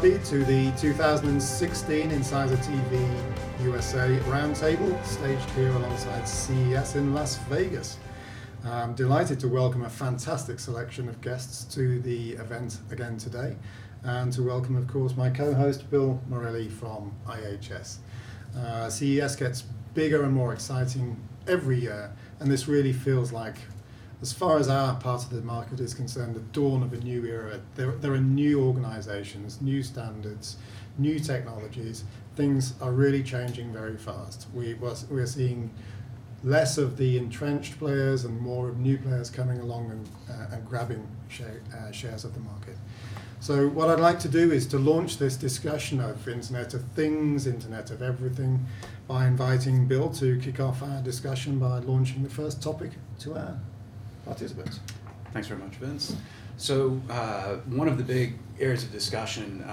everybody, to the 2016 IncisorTV USA Roundtable, staged here alongside CES in Las Vegas. I'm delighted to welcome a fantastic selection of guests to the event again today, and to welcome, of course, my co-host Bill Morelli from IHS. CES gets bigger and more exciting every year, and this really feels like, as far as our part of the market is concerned, the dawn of a new era. There are new organizations, new standards, new technologies. Things are really changing very fast. We're seeing less of the entrenched players and more of new players coming along and grabbing shares of the market. So what I'd like to do is to launch this discussion of Internet of Things, Internet of Everything, by inviting Bill to kick off our discussion by launching the first topic to our participants. Thanks very much, Vince. So one of the big areas of discussion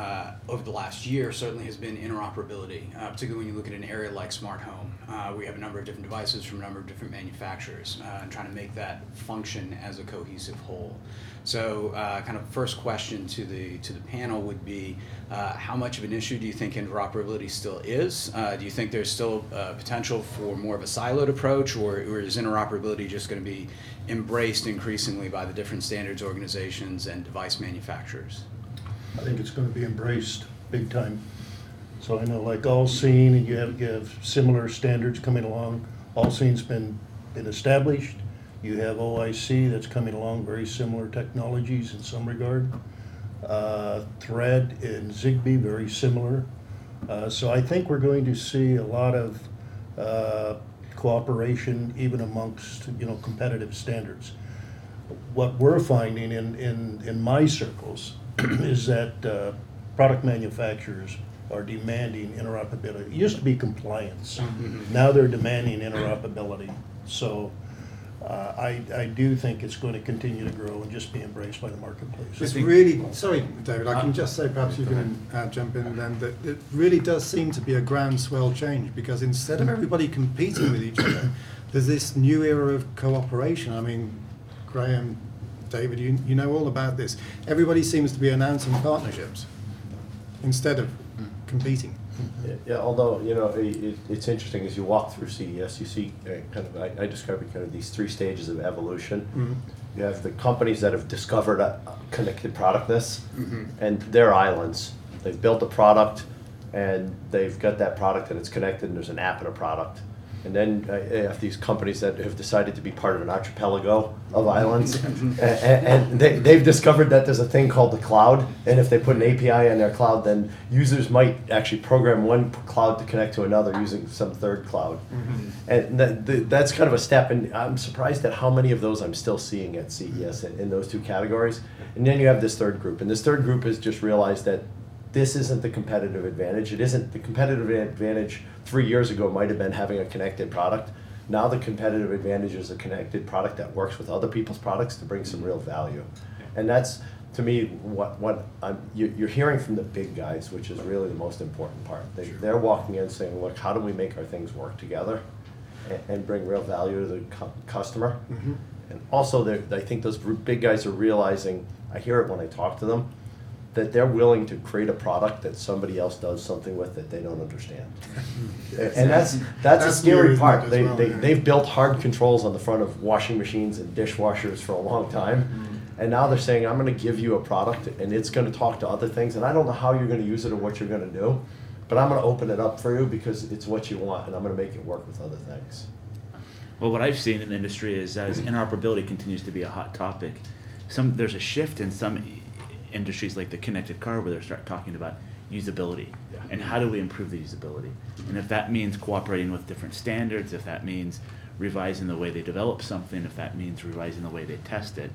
over the last year certainly has been interoperability, particularly when you look at an area like smart home. We have a number of different devices from a number of different manufacturers and trying to make that function as a cohesive whole. So kind of first question to the panel would be, how much of an issue do you think interoperability still is? Do you think there's still potential for more of a siloed approach, or is interoperability just going to be embraced increasingly by the different standards organizations and device manufacturers? I think it's going to be embraced big time. So I know, like All-Seen, and you have similar standards coming along. All-Seen's been established. You have OIC that's coming along, very similar technologies in some regard. Thread and Zigbee, very similar. So I think we're going to see a lot of cooperation even amongst competitive standards. What we're finding in my circles is that product manufacturers are demanding interoperability. It used to be compliance. Now they're demanding interoperability. So I do think it's going to continue to grow and just be embraced by the marketplace. It's really, sorry David, I can just say, perhaps you can jump in then, that it really does seem to be a groundswell change, because instead of everybody competing with each other, there's this new era of cooperation. I mean, Graham, David, you know all about this. Everybody seems to be announcing partnerships instead of competing. Yeah, although it's interesting, as you walk through CES, you see I describe it kind of these three stages of evolution. Mm-hmm. You have the companies that have discovered a connected productness, and they're islands. They've built a product, and they've got that product, and it's connected, and there's an app and a product. And then you have these companies that have decided to be part of an archipelago of islands, and they've discovered that there's a thing called the cloud, and if they put an API in their cloud, then users might actually program one cloud to connect to another using some third cloud. And that's kind of a step, and I'm surprised at how many of those I'm still seeing at CES in those two categories. And then you have this third group, and this third group has just realized that this isn't the competitive advantage. It isn't. The competitive advantage 3 years ago might have been having a connected product. Now the competitive advantage is a connected product that works with other people's products to bring some real value. And that's, to me, what you're hearing from the big guys, which is really the most important part. They're walking in saying, look, how do we make our things work together and bring real value to the customer? Mm-hmm. And also, I think those big guys are realizing, I hear it when I talk to them, that they're willing to create a product that somebody else does something with that they don't understand. And that's a scary part. They've built hard controls on the front of washing machines and dishwashers for a long time. And now they're saying, I'm going to give you a product, and it's going to talk to other things, and I don't know how you're going to use it or what you're going to do, but I'm going to open it up for you because it's what you want, and I'm going to make it work with other things. Well, what I've seen in the industry is as interoperability continues to be a hot topic, there's a shift in some industries like the connected car where they start talking about usability and how do we improve the usability. And if that means cooperating with different standards, if that means revising the way they develop something, if that means revising the way they test it,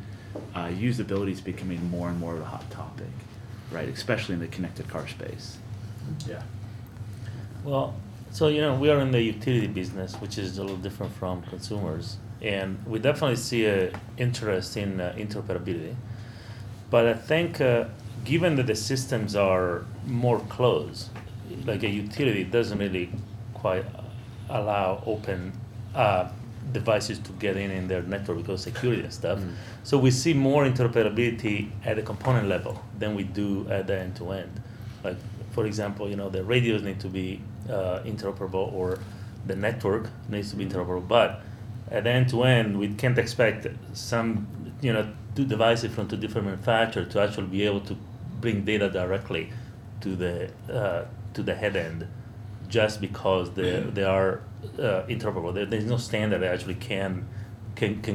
usability is becoming more and more of a hot topic, right? Especially in the connected car space. Yeah. Well, so we are in the utility business, which is a little different from consumers, and we definitely see an interest in interoperability. But I think given that the systems are more closed, like a utility doesn't really quite allow open devices to get in their network because of security and stuff. So we see more interoperability at the component level than we do at the end-to-end. Like, for example, the radios need to be interoperable, or the network needs to be interoperable. But at end to end, we can't expect some, two devices from two different manufacturers to actually be able to bring data directly to the head end, just because they are interoperable. There's no standard that actually can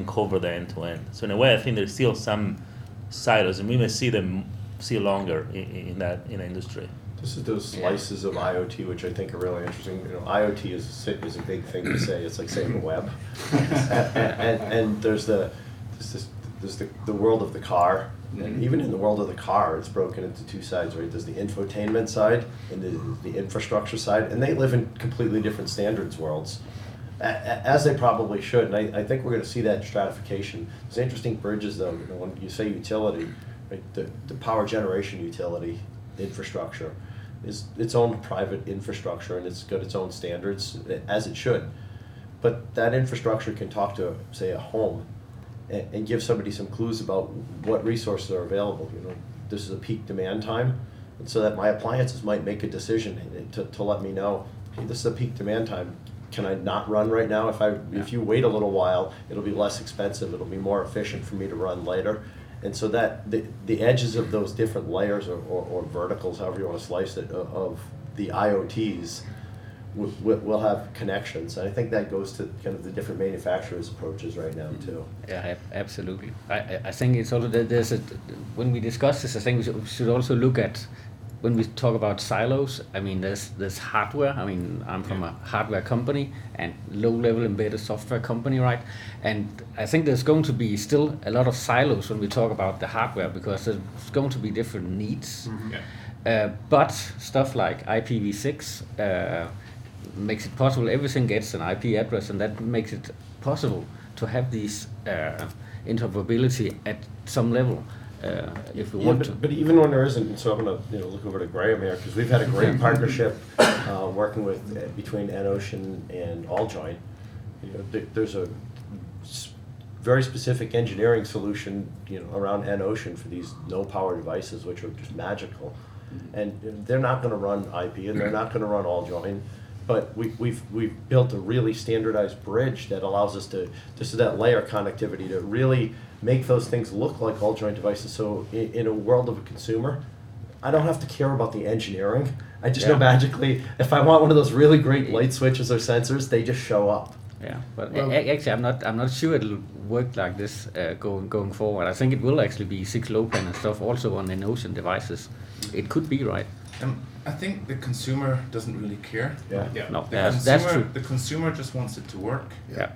cover the end to end. So in a way, I think there's still some silos, and we may see longer in the industry. This is those slices of IoT, which I think are really interesting. IoT is a big thing to say. It's like saying the web, and there's the world of the car, and even in the world of the car, it's broken into two sides, right? There's the infotainment side and the infrastructure side, and they live in completely different standards worlds, as they probably should. And I think we're going to see that stratification. There's interesting bridges, though. When you say utility, right? The power generation utility infrastructure is its own private infrastructure, and it's got its own standards, as it should. But that infrastructure can talk to, say, a home and give somebody some clues about what resources are available. This is a peak demand time, and so that my appliances might make a decision to let me know, hey, this is a peak demand time. Can I not run right now? If you wait a little while, it'll be less expensive. It'll be more efficient for me to run later. And so that the edges of those different layers or verticals, however you want to slice it, of the IoTs will have connections. And I think that goes to kind of the different manufacturers' approaches right now too. Yeah, absolutely. I think it's also that when we discuss this, I think we should also look at, when we talk about silos, I mean, there's hardware. I mean, I'm from a hardware company and low-level embedded software company, right? And I think there's going to be still a lot of silos when we talk about the hardware, because there's going to be different needs. Mm-hmm. But stuff like IPv6 makes it possible. Everything gets an IP address, and that makes it possible to have these interoperability at some level. If we want to. But even when there isn't, so I'm going to look over to Graham here, because we've had a great partnership working with between EnOcean and AllJoyn. There's a very specific engineering solution around EnOcean for these no power devices, which are just magical. And they're not going to run IP, and they're not going to run AllJoyn. But we've built a really standardized bridge that allows us to that layer connectivity to really make those things look like AllJoyn devices. So in a world of a consumer, I don't have to care about the engineering. I just know magically, if I want one of those really great light switches or sensors, they just show up. Yeah, but actually, I'm not sure it'll work like this going forward. I think it will actually be 6LoWPAN and stuff also on the EnOcean devices. It could be, right. I think the consumer doesn't really care. No, That's true. The consumer just wants it to work,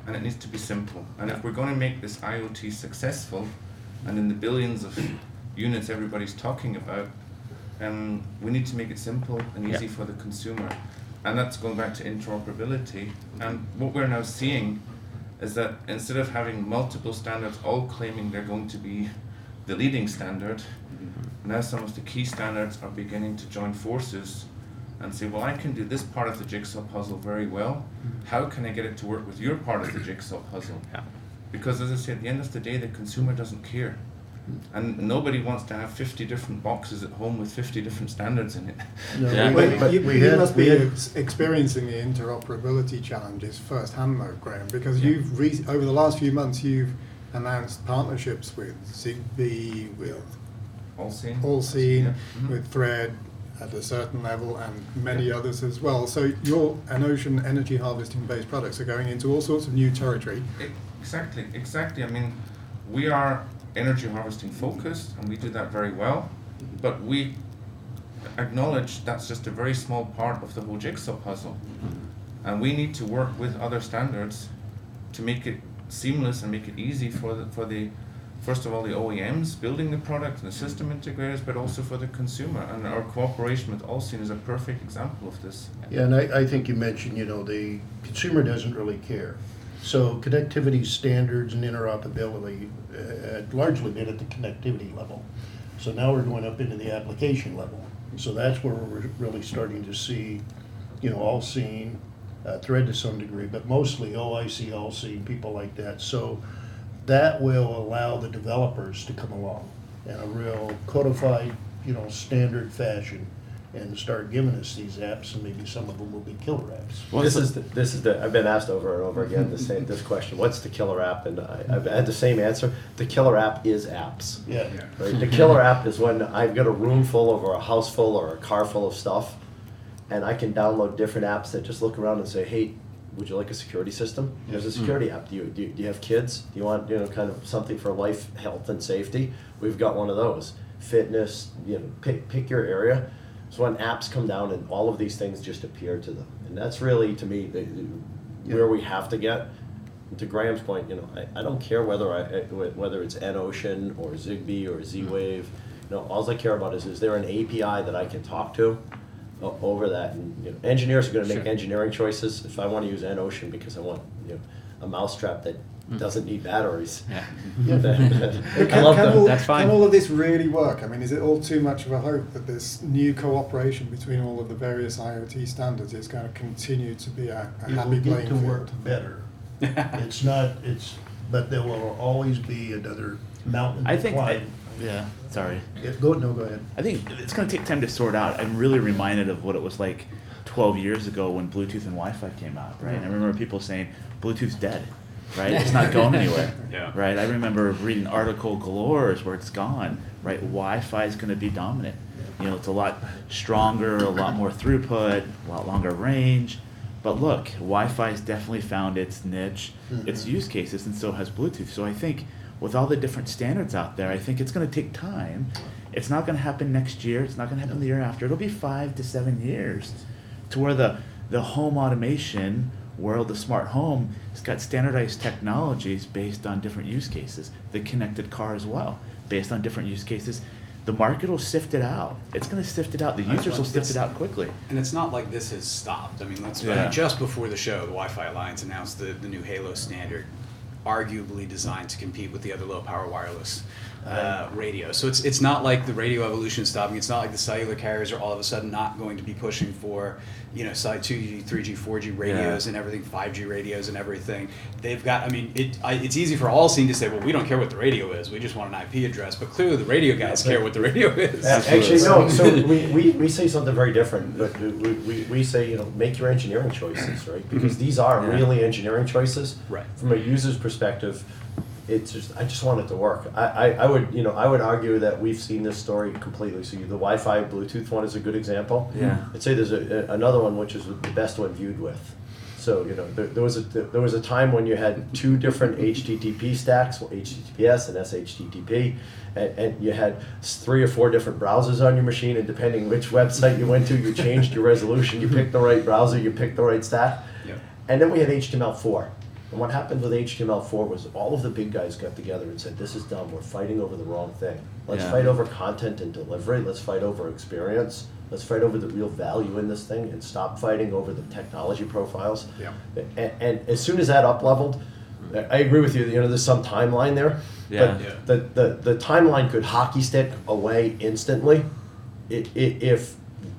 and it needs to be simple. And if we're going to make this IoT successful, and in the billions of units everybody's talking about, we need to make it simple and easy for the consumer. And that's going back to interoperability. And what we're now seeing is that instead of having multiple standards all claiming they're going to be the leading standard, now some of the key standards are beginning to join forces and say, well, I can do this part of the jigsaw puzzle very well. How can I get it to work with your part of the jigsaw puzzle? Because as I say, at the end of the day, the consumer doesn't care. And nobody wants to have 50 different boxes at home with 50 different standards in it. You must be experiencing the interoperability challenges firsthand, though, Graham, because you've over the last few months you've announced partnerships with Zigbee, with Allseen, with Thread at a certain level, and many others as well. So your EnOcean energy harvesting based products are going into all sorts of new territory. Exactly. I mean, we are energy harvesting focused, and we do that very well, but we acknowledge that's just a very small part of the whole jigsaw puzzle, and we need to work with other standards to make it seamless and make it easy for the first of all the OEMs building the product and the system integrators, but also for the consumer. And our cooperation with Allseen is a perfect example of this. Yeah, and I think you mentioned, the consumer doesn't really care. So connectivity standards and interoperability had largely been at the connectivity level. So now we're going up into the application level. So that's where we're really starting to see, Allseen, Thread to some degree, but mostly OIC, Allseen, people like that. So that will allow the developers to come along in a real codified, standard fashion and start giving us these apps, and maybe some of them will be killer apps. Well, This is the I've been asked over and over again this question. What's the killer app? And I've had the same answer. The killer app is apps. Yeah. Right? The killer app is when I've got a room full or a house full or a car full of stuff, and I can download different apps that just look around and say, hey, would you like a security system? There's a security app. Do you have kids? Do you want kind of something for life, health, and safety? We've got one of those. Fitness, pick your area. So when apps come down and all of these things just appear to them, and that's really to me where we have to get. To Graham's point, I don't care whether it's NOcean or Zigbee or Z-Wave. All I care about is there an API that I can talk to over that, and engineers are going to make engineering choices. If I want to use NOcean because I want a mousetrap that doesn't need batteries, That's fine. Can all of this really work? I mean, is it all too much of a hope that this new cooperation between all of the various IoT standards is going to continue to be a It will happy get playing to field? work better. But there will always be another mountain I to think, climb. yeah, sorry. Go ahead. I think it's going to take time to sort out. I'm really reminded of what it was like 12 years ago when Bluetooth and Wi-Fi came out, right? And I remember people saying, Bluetooth's dead, right? It's not going anywhere, right? I remember reading article galores where it's gone, right? Wi-Fi is going to be dominant. It's a lot stronger, a lot more throughput, a lot longer range. But look, Wi-Fi's definitely found its niche, its use cases, and so has Bluetooth. So I think with all the different standards out there, I think it's going to take time. It's not going to happen next year. It's not going to happen the year after. It'll be 5 to 7 years to where the home automation world, the smart home, has got standardized technologies based on different use cases. The connected car as well, based on different use cases. The market will sift it out. It's going to sift it out. The users will sift it out quickly. And it's not like this has stopped. I mean, just before the show, the Wi-Fi Alliance announced the new Halo standard, arguably designed to compete with the other low-power wireless radio. So it's not like the radio evolution is stopping. It's not like the cellular carriers are all of a sudden not going to be pushing for side 2G, 3G, 4G radios and everything, 5G radios and everything. They've got. I mean, it's easy for Allseen to say, well, we don't care what the radio is. We just want an IP address. But clearly, the radio guys care what the radio is. Actually, no. So we say something very different. But we say make your engineering choices, right? Because these are really engineering choices. Right. From a user's perspective, it's just I just want it to work. I would argue that we've seen this story completely. So the Wi-Fi Bluetooth one is a good example. Yeah. I'd say there's another one which is the best one viewed with. So there was a time when you had two different HTTP stacks, HTTPS and SHTTP, and you had 3 or 4 different browsers on your machine, and depending which website you went to, you changed your resolution, you picked the right browser, you picked the right stack. Yep. And then we had HTML4. And what happened with HTML4 was all of the big guys got together and said, this is dumb, we're fighting over the wrong thing. Let's fight over content and delivery, let's fight over experience, let's fight over the real value in this thing and stop fighting over the technology profiles. Yeah. And as soon as that up-leveled, I agree with you, there's some timeline there. But the timeline could hockey stick away instantly if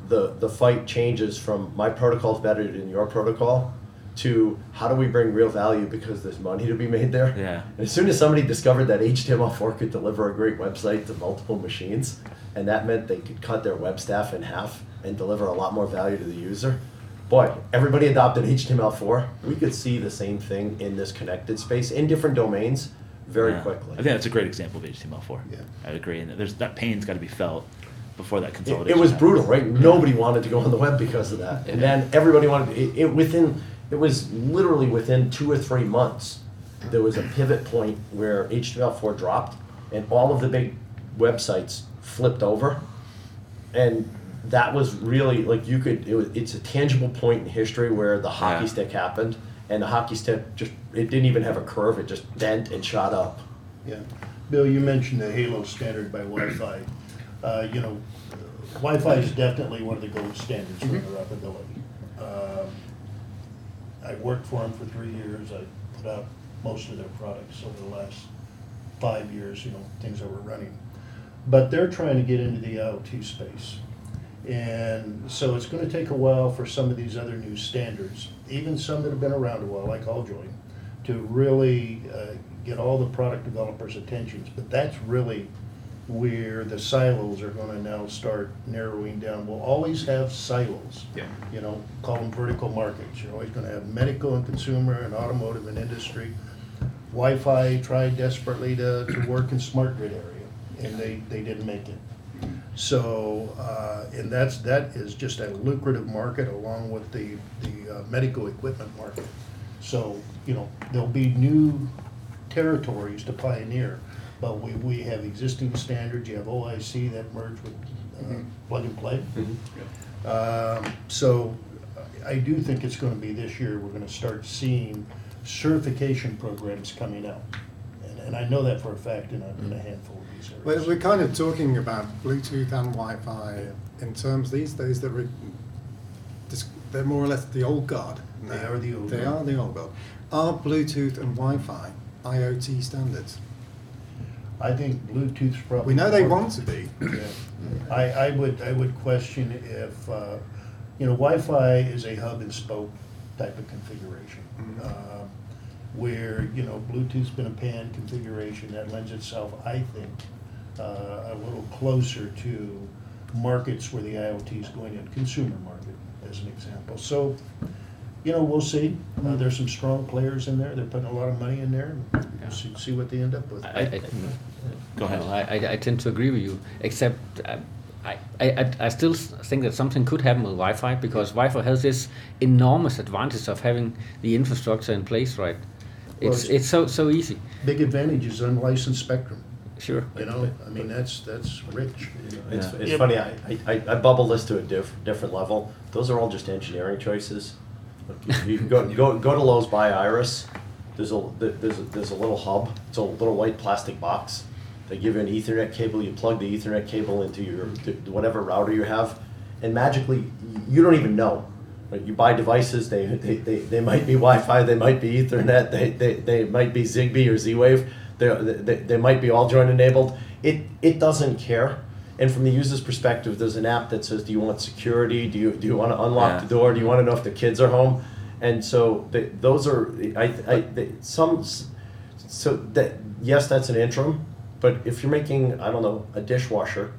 the fight changes from my protocol's better than your protocol to how do we bring real value because there's money to be made there. Yeah. And as soon as somebody discovered that HTML4 could deliver a great website to multiple machines, and that meant they could cut their web staff in half and deliver a lot more value to the user, boy, everybody adopted HTML4. We could see the same thing in this connected space in different domains very quickly. I think that's a great example of HTML4. Yeah. I agree. And that pain's got to be felt before that consolidation. It was happens. brutal, right? Nobody wanted to go on the web because of that. And then everybody wanted it was literally within 2 or 3 months, there was a pivot point where HTML4 dropped and all of the big websites flipped over. And that was really, like it's a tangible point in history where the hockey stick happened. And the hockey stick it didn't even have a curve, it just bent and shot up. Yeah. Bill, you mentioned the Halo standard by Wi-Fi. Wi-Fi is definitely one of the gold standards for interoperability. I worked for them for 3 years. I put out most of their products over the last 5 years, things that were running. But they're trying to get into the IoT space. And so it's going to take a while for some of these other new standards, even some that have been around a while, like AllJoy, to really get all the product developers' attentions. But that's really where the silos are gonna now start narrowing down. We'll always have silos. Yeah. You know, call them vertical markets. You're always gonna have medical and consumer and automotive and industry. Wi-Fi tried desperately to work in smart grid area, and they didn't make it. So, and that is just a lucrative market along with the medical equipment market. So, you know, there'll be new territories to pioneer, but we have existing standards. You have OIC that merged with plug and play. So I do think it's gonna be this year, we're gonna start seeing certification programs coming out. And I know that for a fact in a handful of these areas. Well, we're kind of talking about Bluetooth and Wi-Fi in terms these days that they're more or less the old guard. They are the old They guard. are the old guard. Are Bluetooth and Wi-Fi IoT standards? I think Bluetooth's probably. We know they more- want to be. Yeah. I would question if, you know, Wi-Fi is a hub and spoke type of configuration. Where, you know, Bluetooth's been a pan configuration that lends itself, I think, a little closer to markets where the IoT is going in, consumer market, as an example. So, you know, we'll see. There's some strong players in there. They're putting a lot of money in there. We'll see what they end up with. Go ahead. I tend to agree with you, except I still think that something could happen with Wi-Fi, because Wi-Fi has this enormous advantage of having the infrastructure in place, right? It's so easy. Big advantage is unlicensed spectrum. Sure. You know, I mean, that's rich. It's funny, I bubble this to a different level. Those are all just engineering choices. You can go to Lowe's, buy Iris. There's a little hub. It's a little white plastic box. They give you an Ethernet cable. You plug the Ethernet cable into your whatever router you have, and magically you don't even know. Right? You buy devices. They might be Wi-Fi. They might be Ethernet. They might be Zigbee or Z-Wave. They might be all joint enabled. It doesn't care. And from the user's perspective, there's an app that says, do you want security? Do you want to unlock the door? Do you want to know if the kids are home? And so those are yes, that's an interim. But if you're making, I don't know, a dishwasher,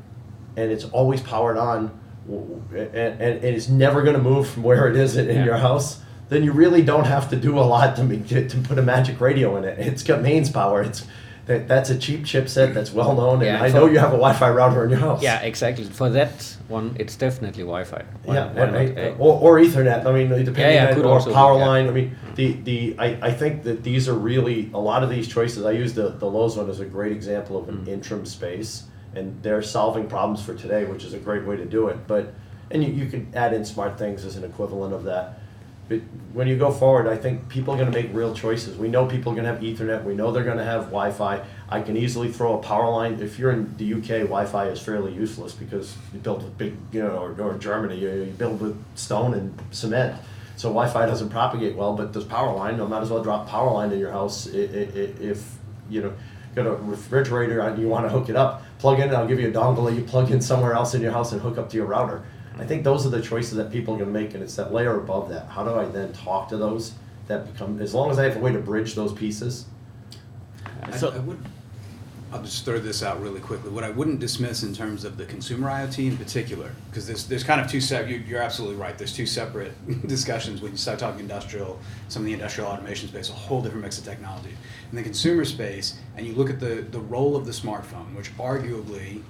and it's always powered on, and it's never going to move from where it is in your house, then you really don't have to do a lot to put a magic radio in it. It's got mains power. That's a cheap chipset that's well known, and I know you have a Wi-Fi router in your house. Yeah, exactly. For that one, it's definitely Wi-Fi. Or Ethernet. I mean, depending on or power line. I mean, I think that these are really a lot of these choices. I use the Lowe's one as a great example of an interim space, and they're solving problems for today, which is a great way to do it. And you could add in smart things as an equivalent of that. But when you go forward, I think people are going to make real choices. We know people are going to have Ethernet. We know they're going to have Wi-Fi. I can easily throw a power line. If you're in the UK, Wi-Fi is fairly useless because you build with big, or Germany, you build with stone and cement. So Wi-Fi doesn't propagate well, but this power line, no might as well drop power line in your house. If got a refrigerator and you want to hook it up, plug in, and I'll give you a dongle that you plug in somewhere else in your house and hook up to your router. I think those are the choices that people are going to make, and it's that layer above that. How do I then talk to those that become, as long as I have a way to bridge those pieces? I'll just throw this out really quickly. What I wouldn't dismiss in terms of the consumer IoT in particular, because there's kind of two separate, you're absolutely right, there's two separate discussions when you start talking industrial, some of the industrial automation space, a whole different mix of technology. In the consumer space, and you look at the role of the smartphone, which arguably,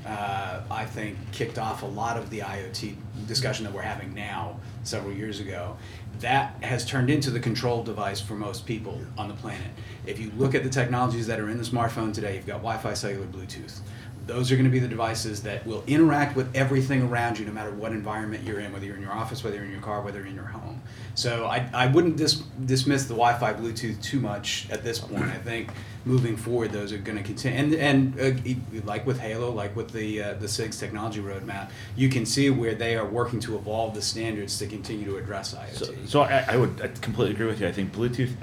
I think kicked off a lot of the IoT discussion that we're having now several years ago. That has turned into the control device for most people on the planet. If you look at the technologies that are in the smartphone today, you've got Wi-Fi, cellular, Bluetooth. Those are going to be the devices that will interact with everything around you no matter what environment you're in, whether you're in your office, whether you're in your car, whether you're in your home. So I wouldn't dismiss the Wi-Fi, Bluetooth too much at this point. I think moving forward, those are going to continue. And like with Halo, like with the SIG's technology roadmap, you can see where they are working to evolve the standards to continue to address IoT. So I completely agree with you. I think Bluetooth.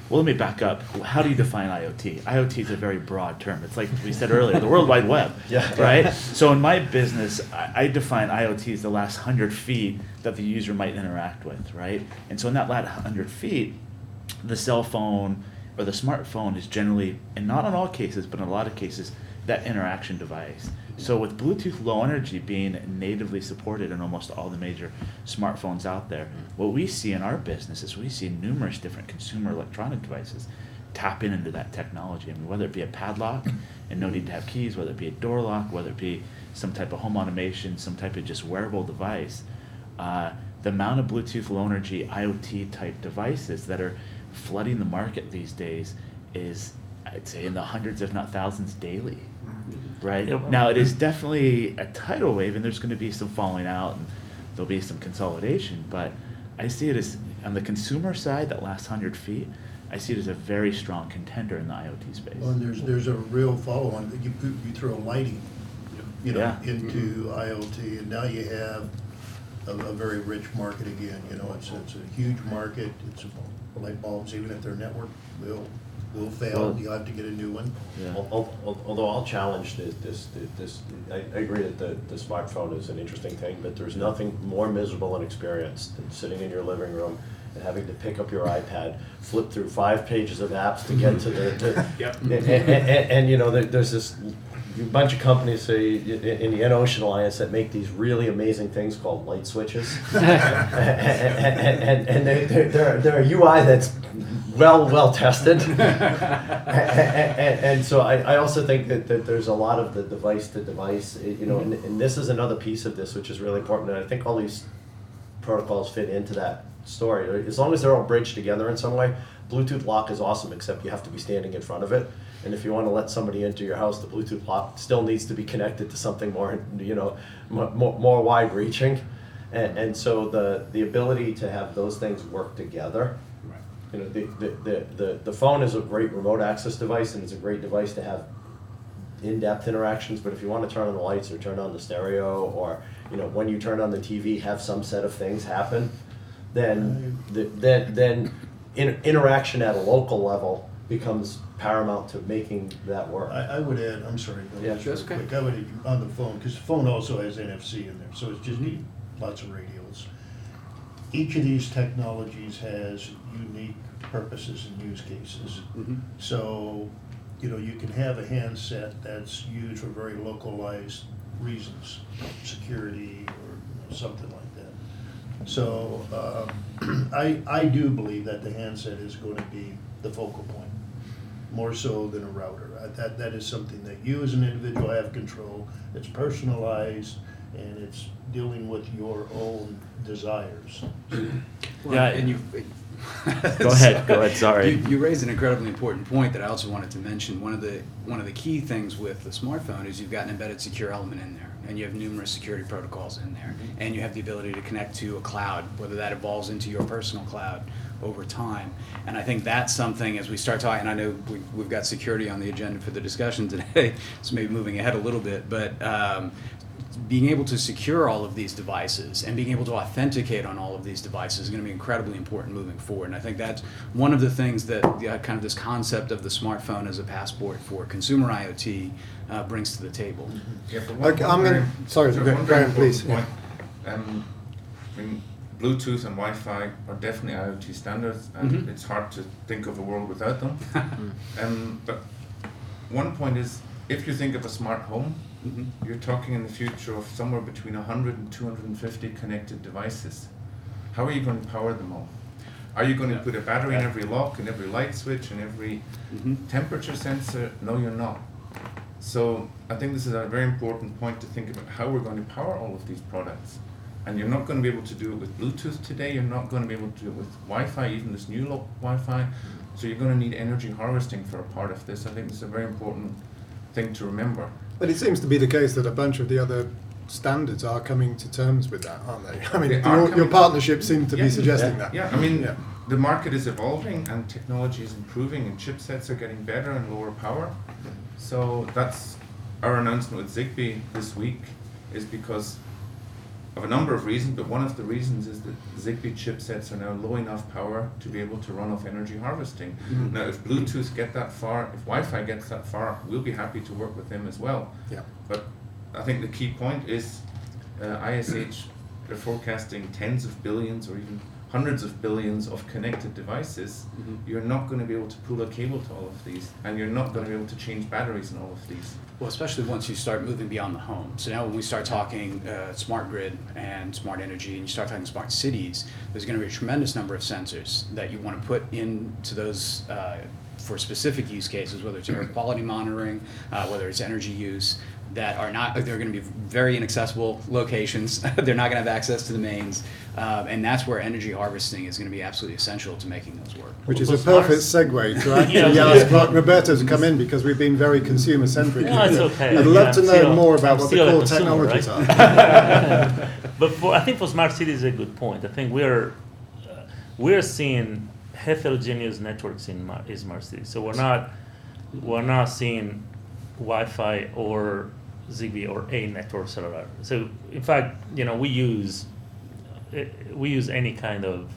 Well, let me back up. How do you define IoT? IoT is a very broad term. It's like we said earlier, the World Wide Web, right? So in my business, I define IoT as the last 100 feet that the user might interact with, right? And so in that last 100 feet, the cell phone or the smartphone is generally, and not in all cases, but in a lot of cases, that interaction device. So with Bluetooth Low Energy being natively supported in almost all the major smartphones out there, what we see in our business is we see numerous different consumer electronic devices tap into that technology. I mean, whether it be a padlock and no need to have keys, whether it be a door lock, whether it be some type of home automation, some type of just wearable device, the amount of Bluetooth Low Energy IoT type devices that are flooding the market these days is, I'd say, in the hundreds if not thousands daily. Right? Now it is definitely a tidal wave, and there's going to be some falling out and there'll be some consolidation, but I see it as, on the consumer side, that last 100 feet, I see it as a very strong contender in the IoT space. Well, and there's a real follow-on. You throw lighting, into IoT, and now you have a very rich market again. It's a huge market. It's light bulbs, even if their network will fail. You'll have to get a new one. Yeah. Although I'll challenge this, I agree that the smartphone is an interesting thing, but there's nothing more miserable an experience than sitting in your living room and having to pick up your iPad, flip through 5 pages of apps to get to the Yep. and there's this bunch of companies, say in the N-Ocean Alliance, that make these really amazing things called light switches, and they're a UI that's well tested, and so I also think that there's a lot of the device to device, and this is another piece of this which is really important, and I think all these protocols fit into that story. As long as they're all bridged together in some way, Bluetooth lock is awesome, except you have to be standing in front of it. And if you want to let somebody into your house, the Bluetooth lock still needs to be connected to something more, more wide-reaching. And so the ability to have those things work together. The phone is a great remote access device, and it's a great device to have in-depth interactions. But if you want to turn on the lights or turn on the stereo, or when you turn on the TV, have some set of things happen, then interaction at a local level becomes paramount to making that work. I would add, I'm sorry, Yeah, just okay. quick, I would add on the phone, because the phone also has NFC in there, so it's just need lots of radios. Each of these technologies has unique purposes and use cases. So, you can have a handset that's used for very localized reasons, security or something like that. So I do believe that the handset is going to be the focal point, more so than a router. That is something that you as an individual have control. It's personalized, and it's dealing with your own desires. And you. Go ahead. Sorry. You raised an incredibly important point that I also wanted to mention. One of the key things with the smartphone is you've got an embedded secure element in there, and you have numerous security protocols in there, and you have the ability to connect to a cloud, whether that evolves into your personal cloud over time. And I think that's something, as we start talking, and I know we've got security on the agenda for the discussion today, so maybe moving ahead a little bit, but being able to secure all of these devices and being able to authenticate on all of these devices is going to be incredibly important moving forward. And I think that's one of the things that kind of this concept of the smartphone as a passport for consumer IoT brings to the table. Yeah, but Okay, I'm going to, sorry, one Graham, very please. important point. Bluetooth and Wi-Fi are definitely IoT standards, and it's hard to think of a world without them. But one point is, if you think of a smart home, you're talking in the future of somewhere between 100 and 250 connected devices. How are you going to power them all? Are you going to put a battery in every lock, in every light switch, in every temperature sensor? No, you're not. So I think this is a very important point to think about how we're going to power all of these products. And you're not going to be able to do it with Bluetooth today. You're not going to be able to do it with Wi-Fi, even this new Wi-Fi. So you're going to need energy harvesting for a part of this. I think this is a very important thing to remember. But it seems to be the case that a bunch of the other standards are coming to terms with that, aren't they? I mean, your partnership seemed to be suggesting that. Yeah, I mean, the market is evolving and technology is improving and chipsets are getting better and lower power. So that's our announcement with Zigbee this week, is because of a number of reasons, but one of the reasons is that Zigbee chipsets are now low enough power to be able to run off energy harvesting. Now, if Bluetooth get that far, if Wi-Fi gets that far, we'll be happy to work with them as well. Yeah. But I think the key point is ISH they're forecasting tens of billions or even hundreds of billions of connected devices. You're not going to be able to pull a cable to all of these, and you're not going to be able to change batteries in all of these. Well, especially once you start moving beyond the home. So now when we start talking smart grid and smart energy, and you start talking smart cities, there's going to be a tremendous number of sensors that you want to put into those for specific use cases, whether it's air quality monitoring, whether it's energy use, that are not, they're going to be very inaccessible locations. They're not going to have access to the mains. And that's where energy harvesting is going to be absolutely essential to making those work. Which is a perfect segue to actually ask Mark Roberto to come in, because we've been very consumer centric. No, it's okay. I'd love to know still- more about I'm what the still a core consumer, technologies right? are. But I think for smart cities is a good point. I think we're seeing heterogeneous networks in smart cities. So we're not seeing Wi-Fi or Zigbee or a network cellular. So in fact, we use any kind of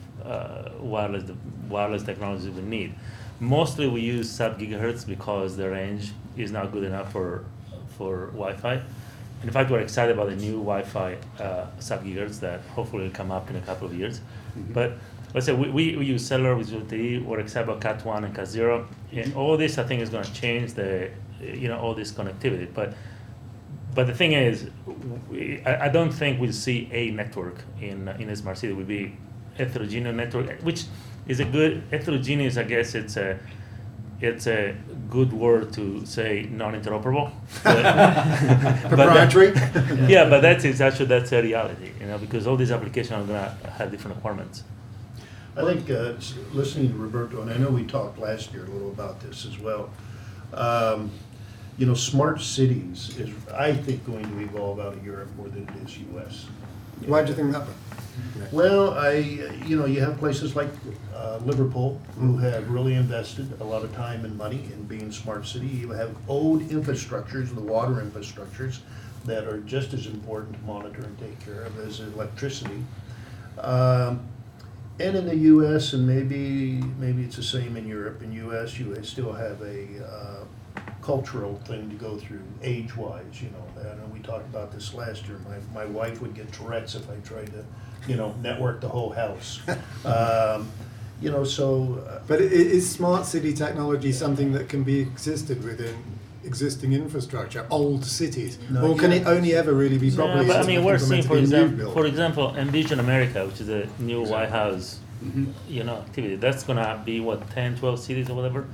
wireless technology we need. Mostly we use sub-gigahertz because the range is not good enough for Wi-Fi. In fact, we're excited about the new Wi-Fi sub-gigahertz that hopefully will come up in a couple of years. But let's say we use cellular with LTE. We're excited about Cat 1 and Cat 0. And all this, I think, is going to change all this connectivity. But the thing is, I don't think we'll see a network in a smart city. It will be heterogeneous network, which is a good heterogeneous. I guess it's a good word to say non-interoperable. Proprietary? Yeah, but that's a reality, because all these applications are going to have different requirements. I think listening to Roberto, and I know we talked last year a little about this as well. Smart cities is, I think, going to evolve out of Europe more than it is U.S. Why do you think that? Well, you have places like Liverpool who have really invested a lot of time and money in being smart city. You have old infrastructures, the water infrastructures, that are just as important to monitor and take care of as electricity. And in the U.S., and maybe it's the same in Europe. In U.S., you still have a cultural thing to go through age-wise. I know we talked about this last year. My wife would get Tourette's if I tried to, network the whole house. But is smart city technology something that can be existed within existing infrastructure, old cities, or can it only ever really be properly? But I mean, we're seeing, for example, Envision America, which is a new White House, activity. That's gonna be 10, 12 cities or whatever.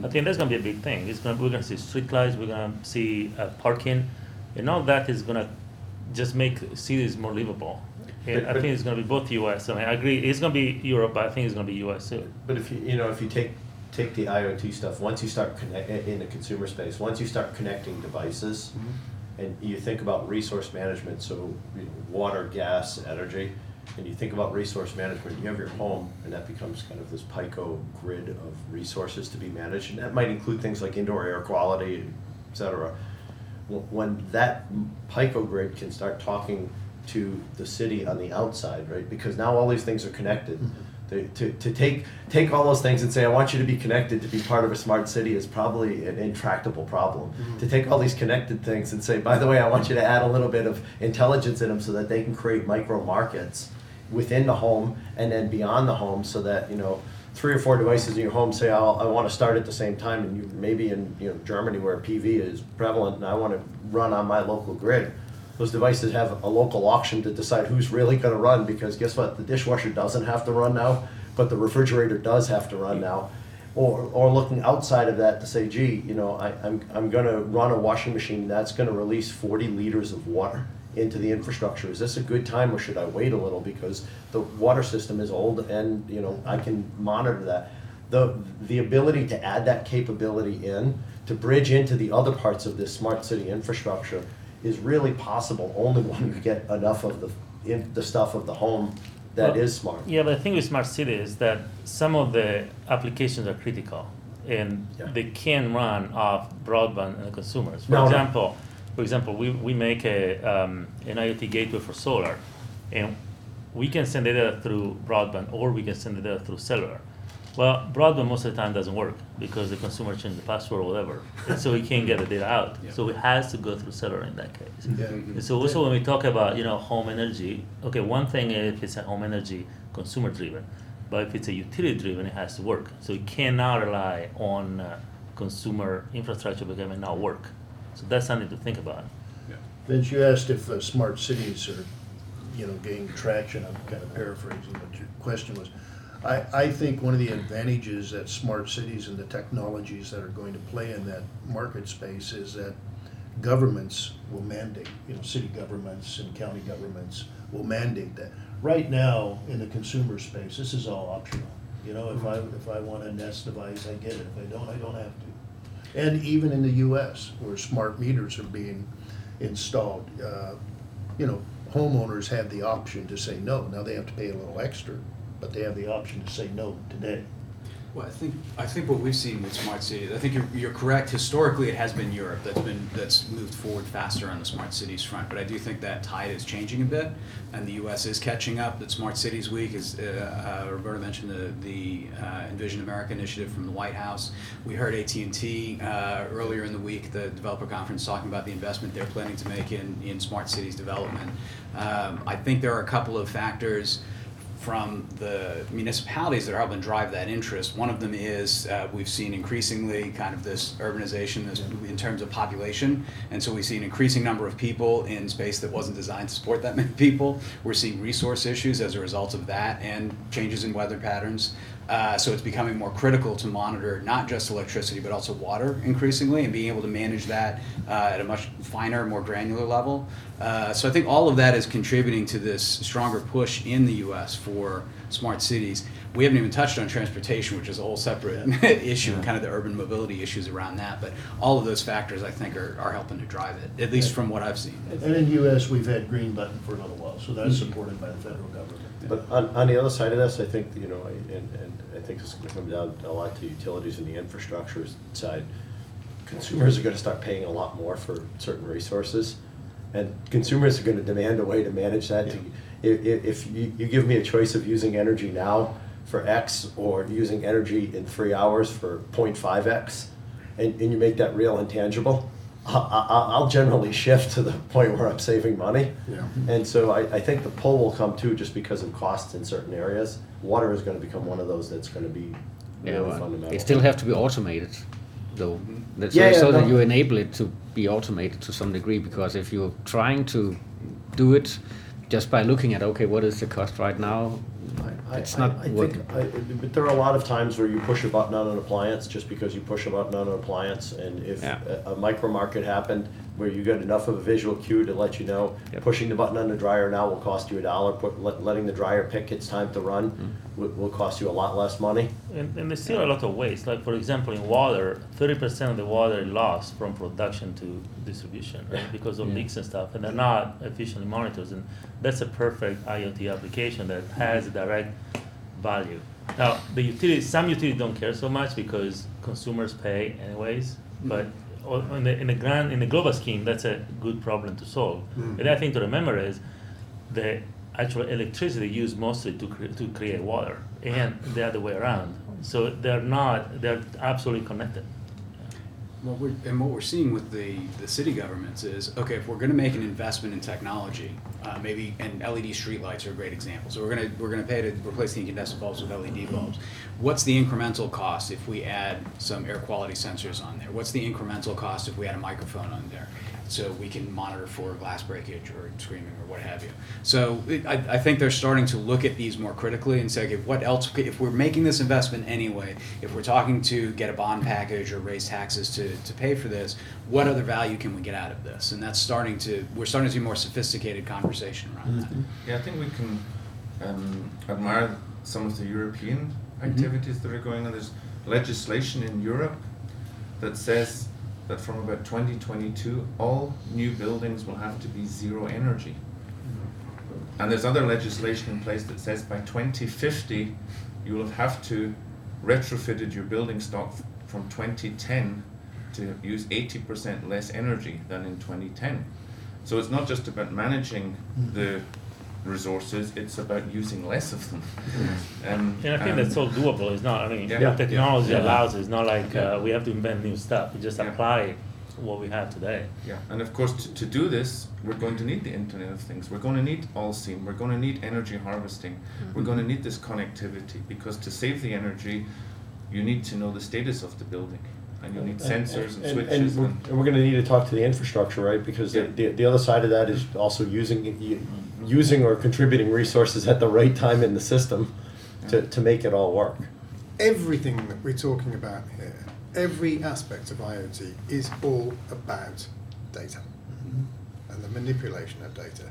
I think that's gonna be a big thing. We're gonna see streetlights, we're gonna see parking, and all that is gonna just make cities more livable. And I think it's gonna be both U.S. I agree, it's gonna be Europe, but I think it's gonna be U.S. too. But if you take the IoT stuff, once you start in the consumer space, once you start connecting devices, and you think about resource management, so water, gas, energy, and you think about resource management, you have your home, and that becomes kind of this Pico grid of resources to be managed, and that might include things like indoor air quality, et cetera. When that Pico grid can start talking to the city on the outside, right? Because now all these things are connected. To take all those things and say, I want you to be connected to be part of a smart city is probably an intractable problem. To take all these connected things and say, by the way, I want you to add a little bit of intelligence in them so that they can create micro markets within the home and then beyond the home, so that 3 or 4 devices in your home say, I want to start at the same time, and you maybe in Germany where PV is prevalent, and I want to run on my local grid. Those devices have a local auction to decide who's really going to run, because guess what? The dishwasher doesn't have to run now, but the refrigerator does have to run now. Or looking outside of that to say, gee, I'm going to run a washing machine that's going to release 40 liters of water into the infrastructure. Is this a good time, or should I wait a little because the water system is old and I can monitor that? The ability to add that capability in to bridge into the other parts of this smart city infrastructure is really possible only when you get enough of the stuff of the home that is smart. Yeah, but the thing with smart city is that some of the applications are critical, and they can run off broadband and consumers. For example, we make an IoT gateway for solar, and we can send data through broadband or we can send data through cellular. Well, broadband most of the time doesn't work because the consumer changed the password or whatever, and so he can't get the data out. Yeah. So it has to go through cellular in that case. Yeah. And so also when we talk about home energy, okay, one thing if it's a home energy consumer driven, but if it's a utility driven, it has to work. So you cannot rely on consumer infrastructure because it may not work. So that's something to think about. Vince, you asked if smart cities are, gaining traction. I'm kind of paraphrasing, but your question was, I think one of the advantages that smart cities and the technologies that are going to play in that market space is that governments will mandate, city governments and county governments will mandate that. Right now, in the consumer space, this is all optional. If I want a Nest device, I get it. If I don't have to. And even in the US, where smart meters are being installed, homeowners have the option to say no. Now they have to pay a little extra, but they have the option to say no today. Well, I think what we've seen with smart cities, I think you're correct. Historically, it has been Europe that's moved forward faster on the smart cities front. But I do think that tide is changing a bit, and the U.S. is catching up. That Smart Cities Week, as Roberto mentioned, the Envision America initiative from the White House. We heard AT&T earlier in the week, the developer conference, talking about the investment they're planning to make in smart cities development. I think there are a couple of factors from the municipalities that are helping drive that interest. One of them is we've seen increasingly kind of this urbanization in terms of population, and so we see an increasing number of people in space that wasn't designed to support that many people. We're seeing resource issues as a result of that and changes in weather patterns. So it's becoming more critical to monitor not just electricity but also water increasingly, and being able to manage that at a much finer, more granular level. So I think all of that is contributing to this stronger push in the U.S. for smart cities. We haven't even touched on transportation, which is a whole separate issue, and kind of the urban mobility issues around that. But all of those factors, I think, are helping to drive it, at least from what I've seen. And in the U.S., we've had green button for a little while, so that's supported by the federal government. But on the other side of this, I think, and I think this is going to come down a lot to utilities and the infrastructure side. Consumers are going to start paying a lot more for certain resources, and consumers are going to demand a way to manage that. If you give me a choice of using energy now for X or using energy in 3 hours for 0.5X, and you make that real and tangible, I'll generally shift to the point where I'm saving money. Yeah. And so I think the pull will come too, just because of costs in certain areas. Water is going to become one of those that's going to be really fundamental. It still have to be automated, though. So That you enable it to be automated to some degree, because if you're trying to do it just by looking at, okay, what is the cost right now, it's not working. But there are a lot of times where you push a button on an appliance just because you push a button on an appliance, and if a micro market happened where you get enough of a visual cue to let you know, pushing the button on the dryer now will cost you $1. Letting the dryer pick its time to run will cost you a lot less money. And there's still a lot of waste. Like, for example, in water, 30% of the water is lost from production to distribution, right? Because of leaks and stuff, and they're not efficiently monitored. And that's a perfect IoT application that has a direct value. Now, some utilities don't care so much because consumers pay anyways, but in the global scheme, that's a good problem to solve. And the other thing to remember is the actual electricity used mostly to create water, and the other way around. So they're absolutely connected. What we're seeing with the city governments is, okay, if we're going to make an investment in technology, maybe, and LED streetlights are a great example. So we're going to pay to replace the incandescent bulbs with LED bulbs. What's the incremental cost if we add some air quality sensors on there? What's the incremental cost if we add a microphone on there, so we can monitor for glass breakage or screaming or what have you? So I think they're starting to look at these more critically and say, okay, what else, if we're making this investment anyway, if we're talking to get a bond package or raise taxes to pay for this, what other value can we get out of this? And we're starting to see more sophisticated conversation around that. Yeah, I think we can admire some of the European activities that are going on. There's legislation in Europe that says that from about 2022, all new buildings will have to be zero energy. And there's other legislation in place that says by 2050, you will have to retrofitted your building stock from 2010 to use 80% less energy than in 2010. So it's not just about managing the resources, it's about using less of them. And I think that's so doable. It's not, I mean, Yeah. technology Yeah. allows it. It's not like Yeah. we have to invent new stuff. We just Yeah. apply what we have today. Yeah, and of course, to do this, we're going to need the Internet of Things. We're going to need all-seen. We're going to need energy harvesting. We're going to need this connectivity, because to save the energy, you need to know the status of the building, and you need sensors and switches. And we're going to need to talk to the infrastructure, right? Because Yeah. the other side of that is also using or contributing resources at the right time in the system to make it all work. Everything that we're talking about here, every aspect of IoT is all about data and the manipulation of data.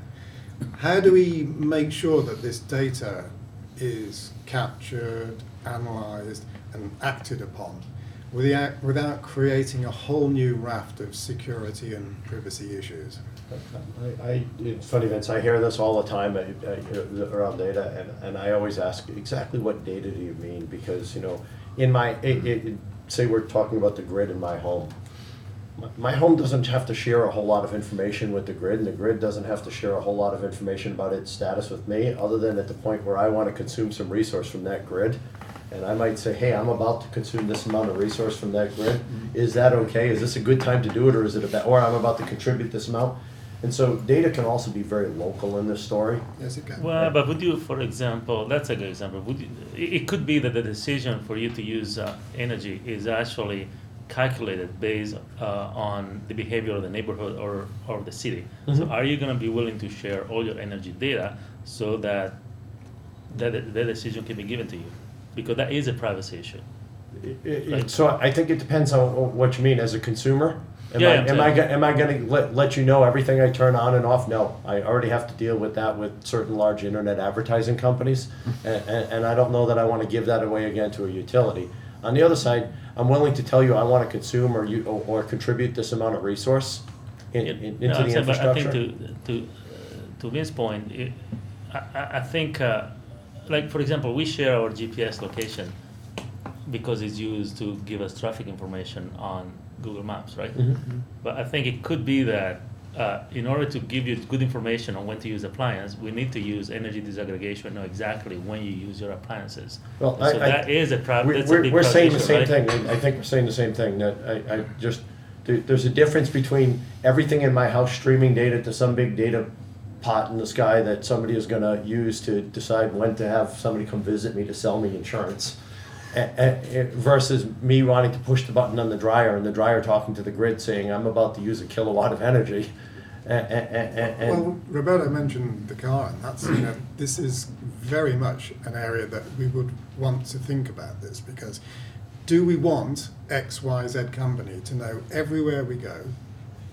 How do we make sure that this data is captured, analysed and acted upon without creating a whole new raft of security and privacy issues? It's funny, Vince, I hear this all the time around data, and I always ask, exactly what data do you mean? Because, in my, say we're talking about the grid in my home. My home doesn't have to share a whole lot of information with the grid, and the grid doesn't have to share a whole lot of information about its status with me, other than at the point where I want to consume some resource from that grid. And I might say, hey, I'm about to consume this amount of resource from that grid. Is that okay? Is this a good time to do it, or is it or I'm about to contribute this amount? And so data can also be very local in this story. Yes, it can. Well, but would you, for example, that's a good example. It could be that the decision for you to use energy is actually calculated based on the behavior of the neighborhood or the city. So are you going to be willing to share all your energy data so that the decision can be given to you? Because that is a privacy issue. So I think it depends on what you mean as a consumer. Am I going to let you know everything I turn on and off? No, I already have to deal with that with certain large internet advertising companies, and I don't know that I want to give that away again to a utility. On the other side, I'm willing to tell you I want to consume or contribute this amount of resource into the infrastructure. But I think to Vince's point, I think like for example, we share our GPS location because it's used to give us traffic information on Google Maps, right? But I think it could be that in order to give you good information on when to use appliance, we need to use energy disaggregation, know exactly when you use your appliances. Well, so that is a problem. We're saying the same thing. I think we're saying the same thing. That there's a difference between everything in my house streaming data to some big data pot in the sky that somebody is going to use to decide when to have somebody come visit me to sell me insurance. Versus me wanting to push the button on the dryer and the dryer talking to the grid saying I'm about to use a kilowatt of energy. Well, Roberto mentioned the car, and that's this is very much an area that we would want to think about this, because do we want XYZ company to know everywhere we go,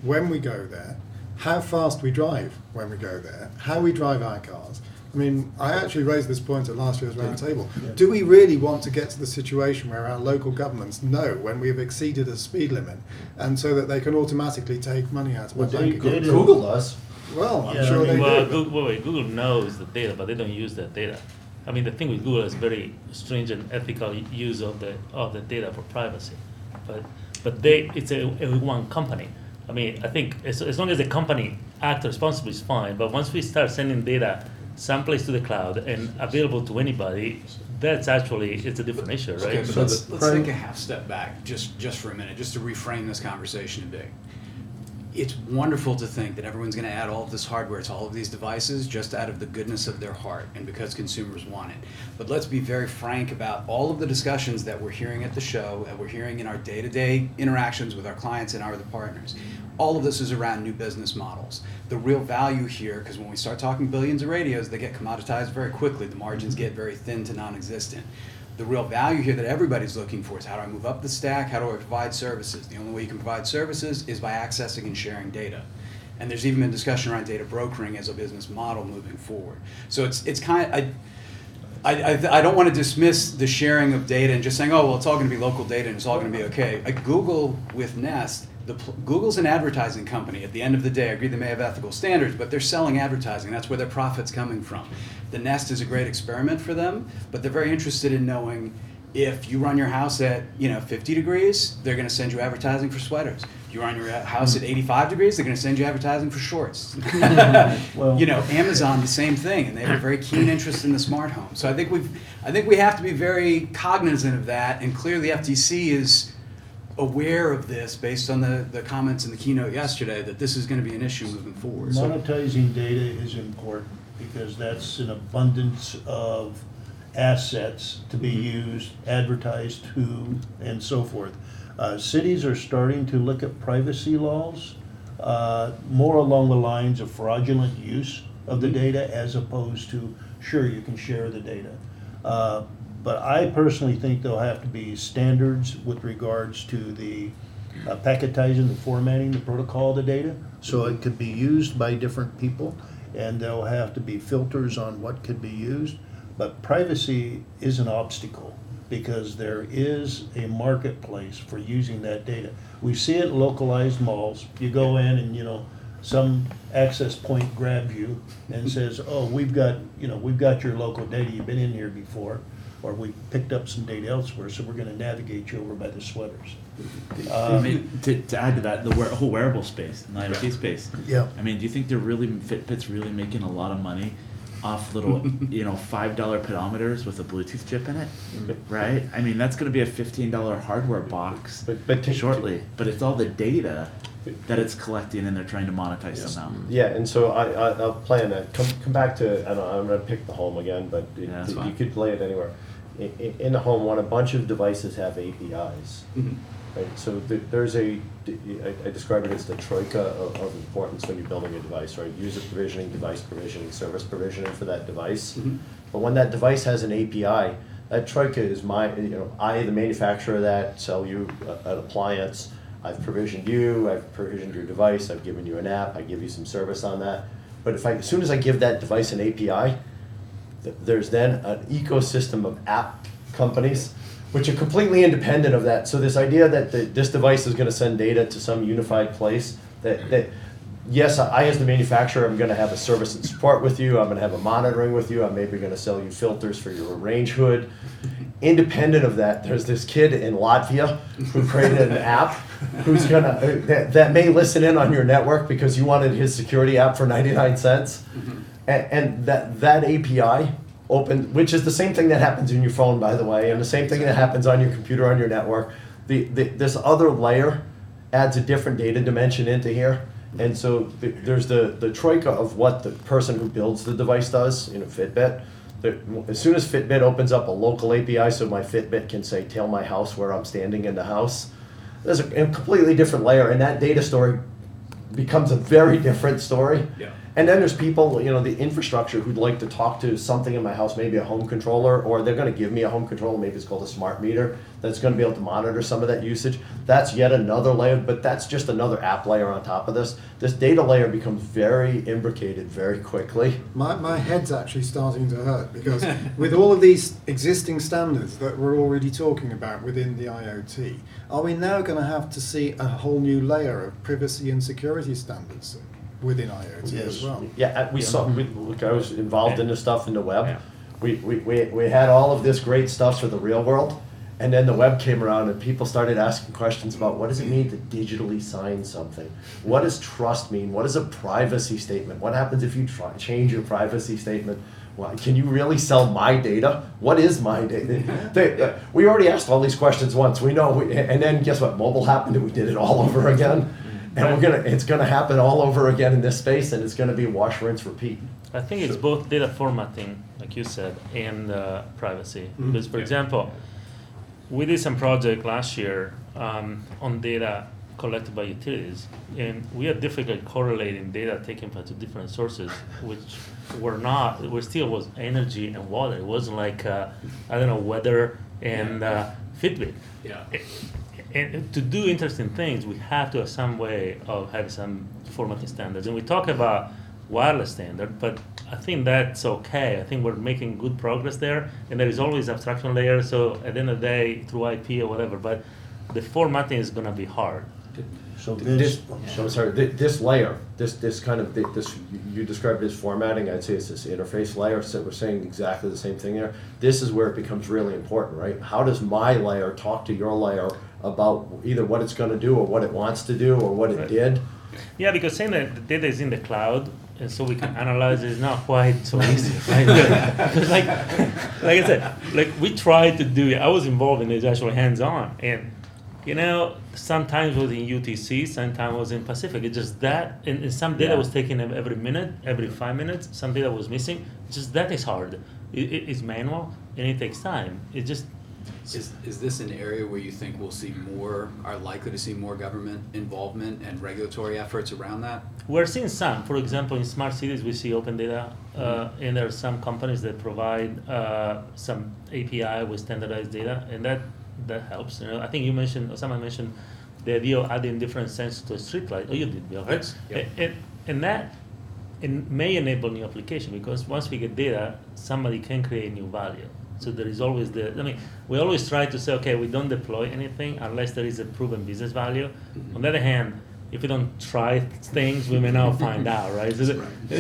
when we go there, how fast we drive when we go there, how we drive our cars? I mean, I actually raised this point at last year's Roundtable. Do we really want to get to the situation where our local governments know when we have exceeded a speed limit, and so that they can automatically take money out of our bank accounts? Google does. Well, I'm sure they do. Google knows the data, but they don't use that data. I mean, the thing with Google is very stringent ethical use of the data for privacy, but it's a one company. I mean, I think as long as the company acts responsibly is fine, but once we start sending data someplace to the cloud and available to anybody, it's a different issue, right? Okay, so let's take a half step back just for a minute, just to reframe this conversation a bit. It's wonderful to think that everyone's going to add all of this hardware to all of these devices just out of the goodness of their heart and because consumers want it. But let's be very frank about all of the discussions that we're hearing at the show, and we're hearing in our day-to-day interactions with our clients and our other partners. All of this is around new business models. The real value here, because when we start talking billions of radios, they get commoditized very quickly. The margins get very thin to non-existent. The real value here that everybody's looking for is how do I move up the stack, how do I provide services? The only way you can provide services is by accessing and sharing data. And there's even been discussion around data brokering as a business model moving forward. So it's kind of, I don't want to dismiss the sharing of data and just saying, oh, well, it's all going to be local data and it's all going to be okay. Like Google with Nest, Google's an advertising company. At the end of the day, I agree they may have ethical standards, but they're selling advertising. That's where their profit's coming from. The Nest is a great experiment for them, but they're very interested in knowing if you run your house at 50 degrees, they're going to send you advertising for sweaters. You're on your house at 85 degrees, they're going to send you advertising for shorts. Well, You know, Amazon, the same thing, and they have a very keen interest in the smart home. So I think we have to be very cognizant of that, and clearly FTC is aware of this based on the comments in the keynote yesterday that this is going to be an issue moving forward. So, monetizing data is important because that's an abundance of assets to be used, advertised to, and so forth. Cities are starting to look at privacy laws more along the lines of fraudulent use of the data as opposed to, sure, you can share the data. But I personally think there'll have to be standards with regards to the packetizing, the formatting, the protocol of the data, so it could be used by different people, and there'll have to be filters on what could be used. But privacy is an obstacle because there is a marketplace for using that data. We see it in localized malls. You go in and, you know, some access point grabs you and says, oh, we've got your local data, you've been in here before, or we picked up some data elsewhere, so we're gonna navigate you over by the sweaters. I mean, to add to that, the whole wearable space, the IoT space. Yeah. I mean, do you think Fitbit's really making a lot of money off little, $5 pedometers with a Bluetooth chip in it, right? I mean, that's going to be a $15 hardware box But shortly. But it's all the data that it's collecting, and they're trying to monetize somehow. Yeah, and so I'll play on that. Come back to, I don't know, I'm going to pick the home again, but Yeah, that's you fine. could play it anywhere. In the home, when a bunch of devices have APIs, right? So there's I describe it as the troika of importance when you're building a device, right? User provisioning, device provisioning, service provisioning for that device. But when that device has an API, that troika is I, the manufacturer of that, sell you an appliance. I've provisioned you, I've provisioned your device, I've given you an app, I give you some service on that. But as soon as I give that device an API, there's then an ecosystem of app companies which are completely independent of that. So this idea that this device is going to send data to some unified place, that yes, I as the manufacturer, I'm going to have a service and support with you, I'm going to have a monitoring with you, I'm maybe going to sell you filters for your range hood. Independent of that, there's this kid in Latvia who created an app who's that may listen in on your network because you wanted his security app for 99 cents. And that API open, which is the same thing that happens in your phone, by the way, and the same thing that happens on your computer, on your network. This other layer adds a different data dimension into here. And so there's the troika of what the person who builds the device does, Fitbit. As soon as Fitbit opens up a local API so my Fitbit can say, tell my house where I'm standing in the house, there's a completely different layer, and that data story becomes a very different story. Yeah. And then there's people, the infrastructure who'd like to talk to something in my house, maybe a home controller, or they're going to give me a home controller, maybe it's called a smart meter, that's going to be able to monitor some of that usage. That's yet another layer, but that's just another app layer on top of this. This data layer becomes very imbricated very quickly. My head's actually starting to hurt because with all of these existing standards that we're already talking about within the IoT, are we now going to have to see a whole new layer of privacy and security standards within IoT as well? Yeah, we saw. Look, I was involved in this stuff in the web. Yeah. We had all of this great stuff for the real world, and then the web came around, and people started asking questions about what does it mean to digitally sign something? What does trust mean? What is a privacy statement? What happens if you change your privacy statement? Well, can you really sell my data? What is my data? We already asked all these questions once. We know, and then guess what? Mobile happened, and we did it all over again. And it's gonna happen all over again in this space, and it's gonna be wash, rinse, repeat. I think it's both data formatting, like you said, and privacy. Because, for example, we did some project last year on data collected by utilities, and we had difficulty correlating data taken from two different sources, which still was energy and water. It wasn't like weather and Fitbit. Yeah. And to do interesting things, we have to have some way of having some formatting standards. And we talk about wireless standard, but I think that's okay. I think we're making good progress there, and there is always abstraction layer. So at the end of the day, through IP or whatever, but the formatting is going to be hard. So This, Vince, I'm sorry, this layer, this kind of, this, you described it as formatting, I'd say it's this interface layer, so we're saying exactly the same thing there. This is where it becomes really important, right? How does my layer talk to your layer about either what it's gonna do or what it wants to do or what it Right. did? Yeah, because saying that the data is in the cloud, and so we can analyze it is not quite so easy, right? Because like I said, like we tried to do it. I was involved in it actually hands-on, and sometimes it was in UTC, sometimes it was in Pacific. It's just that, and some data was taken every minute, every 5 minutes. Some data was missing. Just that is hard. It's manual, and it takes time. It just Is this an area where you think we'll see are likely to see more government involvement and regulatory efforts around that? We're seeing some. For example, in smart cities, we see open data, and there are some companies that provide some API with standardized data, and that helps. I think you mentioned, or someone mentioned, the idea of adding different sensors to a streetlight. Oh, you did, Bill, right? Yep. And that may enable new application, because once we get data, somebody can create new value. So there is always we always try to say, okay, we don't deploy anything unless there is a proven business value. Mm-hmm. On the other hand, if we don't try things, we may not find out, right?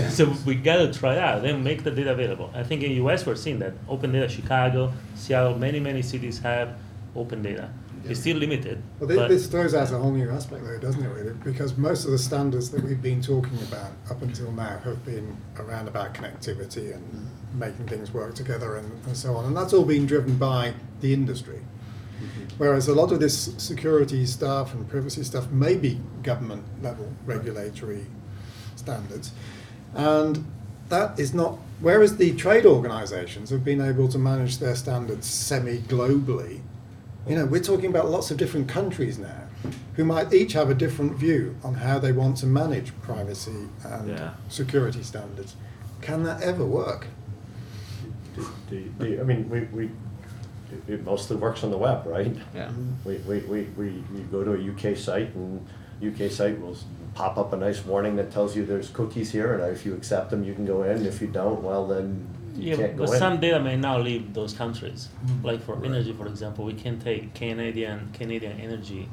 So we got to try it out, then make the data available. I think in US we're seeing that. Open data, Chicago, Seattle, many cities have open data. It's still limited. Well, this throws out a whole new aspect, though, doesn't it, really? Because most of the standards that we've been talking about up until now have been around about connectivity and making things work together and so on. And that's all been driven by the industry. Whereas a lot of this security stuff and privacy stuff may be government level regulatory standards. And that is not, whereas the trade organizations have been able to manage their standards semi-globally, we're talking about lots of different countries now who might each have a different view on how they want to manage privacy and security standards. Can that ever work? I mean, it mostly works on the web, right? Yeah. We go to a UK site, and UK site will pop up a nice warning that tells you there's cookies here, and if you accept them, you can go in. If you don't, well, then you can't go but in. some data may now leave those countries. Like for energy, for example, we can take Canadian energy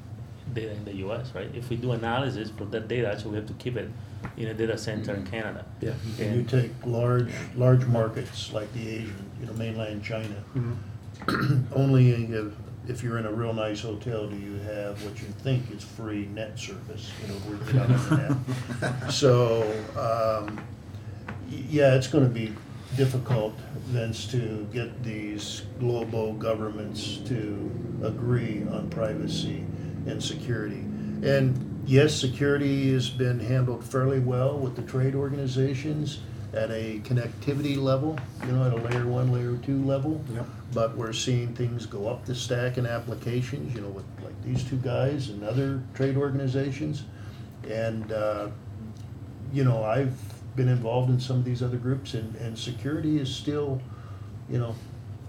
data in the US, right? If we do analysis for that data, actually we have to keep it in a data center in Canada. Yeah. and you take large markets like the Asian, mainland China. Only if you're in a real nice hotel do you have what you think is free net service, working on the net. So, it's going to be difficult, Vince, to get these global governments to agree on privacy and security. And yes, security has been handled fairly well with the trade organizations at a connectivity level, at a layer 1, layer 2 level. Yep. But we're seeing things go up the stack in applications, with like these two guys and other trade organizations. And, I've been involved in some of these other groups, and security is still,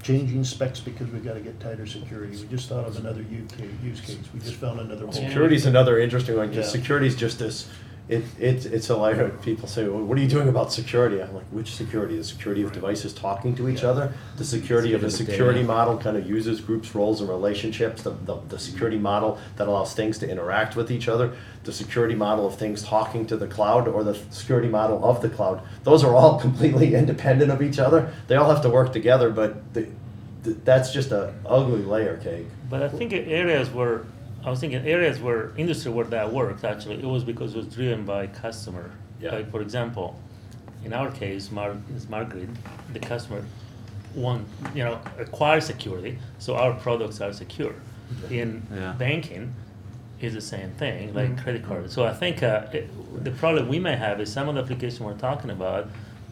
changing specs because we've got to get tighter security. We just thought of another use case. We just found another hole. Security's another interesting one, because Yeah. security's just this, it's a layer. People say, well, what are you doing about security? I'm like, which security? The security of devices talking to each other? The security of a security model kind of uses groups, roles, and relationships. The security model that allows things to interact with each other. The security model of things talking to the cloud, or the security model of the cloud. Those are all completely independent of each other. They all have to work together, but that's just an ugly layer cake. But I think areas where industry where that worked, actually, it was because it was driven by customer. Yeah. Like, for example, in our case, smart grid, the customer acquires security, so our products are secure. In banking, is the same thing, like credit card. So I think the problem we may have is some of the applications we're talking about,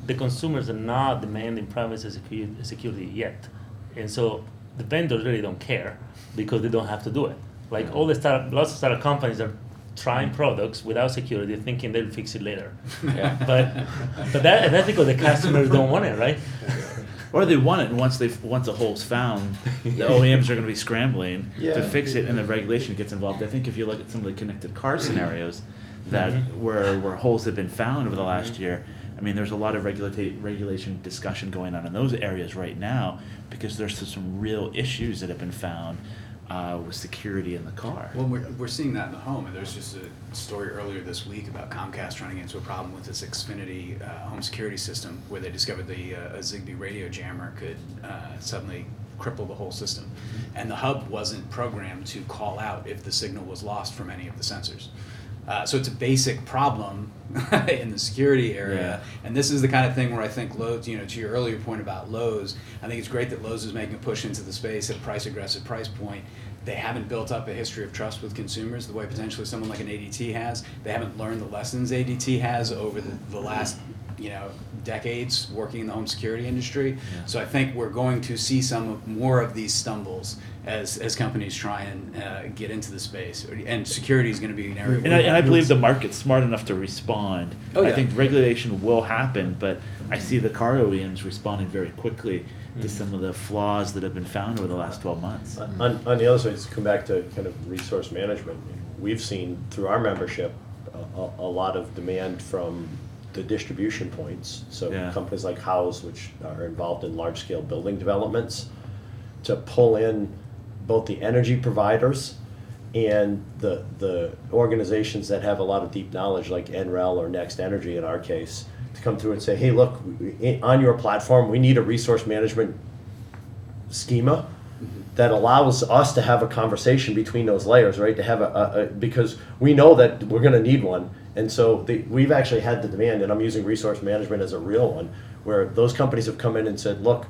the consumers are not demanding privacy security yet. And so the vendors really don't care because they don't have to do it. Like lots of startup companies are trying products without security, thinking they'll fix it later. But that's because the customers don't want it, right? Or they want it, and once the hole's found, the OEMs are going to be scrambling to fix it, and the regulation gets involved. I think if you look at some of the connected car scenarios that where holes have been found over the last year, I mean, there's a lot of regulation discussion going on in those areas right now because there's some real issues that have been found with security in the car. Well, we're seeing that in the home, and there's just a story earlier this week about Comcast running into a problem with its Xfinity home security system, where they discovered a Zigbee radio jammer could suddenly cripple the whole system, and the hub wasn't programmed to call out if the signal was lost from any of the sensors. So it's a basic problem in the security area, and this is the kind of thing where I think Lowe's, to your earlier point about Lowe's, I think it's great that Lowe's is making a push into the space at a price-aggressive price point. They haven't built up a history of trust with consumers the way potentially someone like an ADT has. They haven't learned the lessons ADT has over the last decades working in the home security industry. Yeah. So I think we're going to see more of these stumbles as companies try and get into the space. And security is going to be an area. And I believe the market's smart enough to respond. Oh, yeah. I think regulation will happen, but I see the car OEMs responding very quickly to some of the flaws that have been found over the last 12 months. On the other side, to come back to kind of resource management, we've seen through our membership a lot of demand from the distribution points. So companies like House, which are involved in large-scale building developments, to pull in both the energy providers and the organizations that have a lot of deep knowledge, like NREL or Next Energy in our case, to come through and say, hey, look, on your platform, we need a resource management schema that allows us to have a conversation between those layers, right? To have because we know that we're going to need one. And so we've actually had the demand, and I'm using resource management as a real one, where those companies have come in and said, look,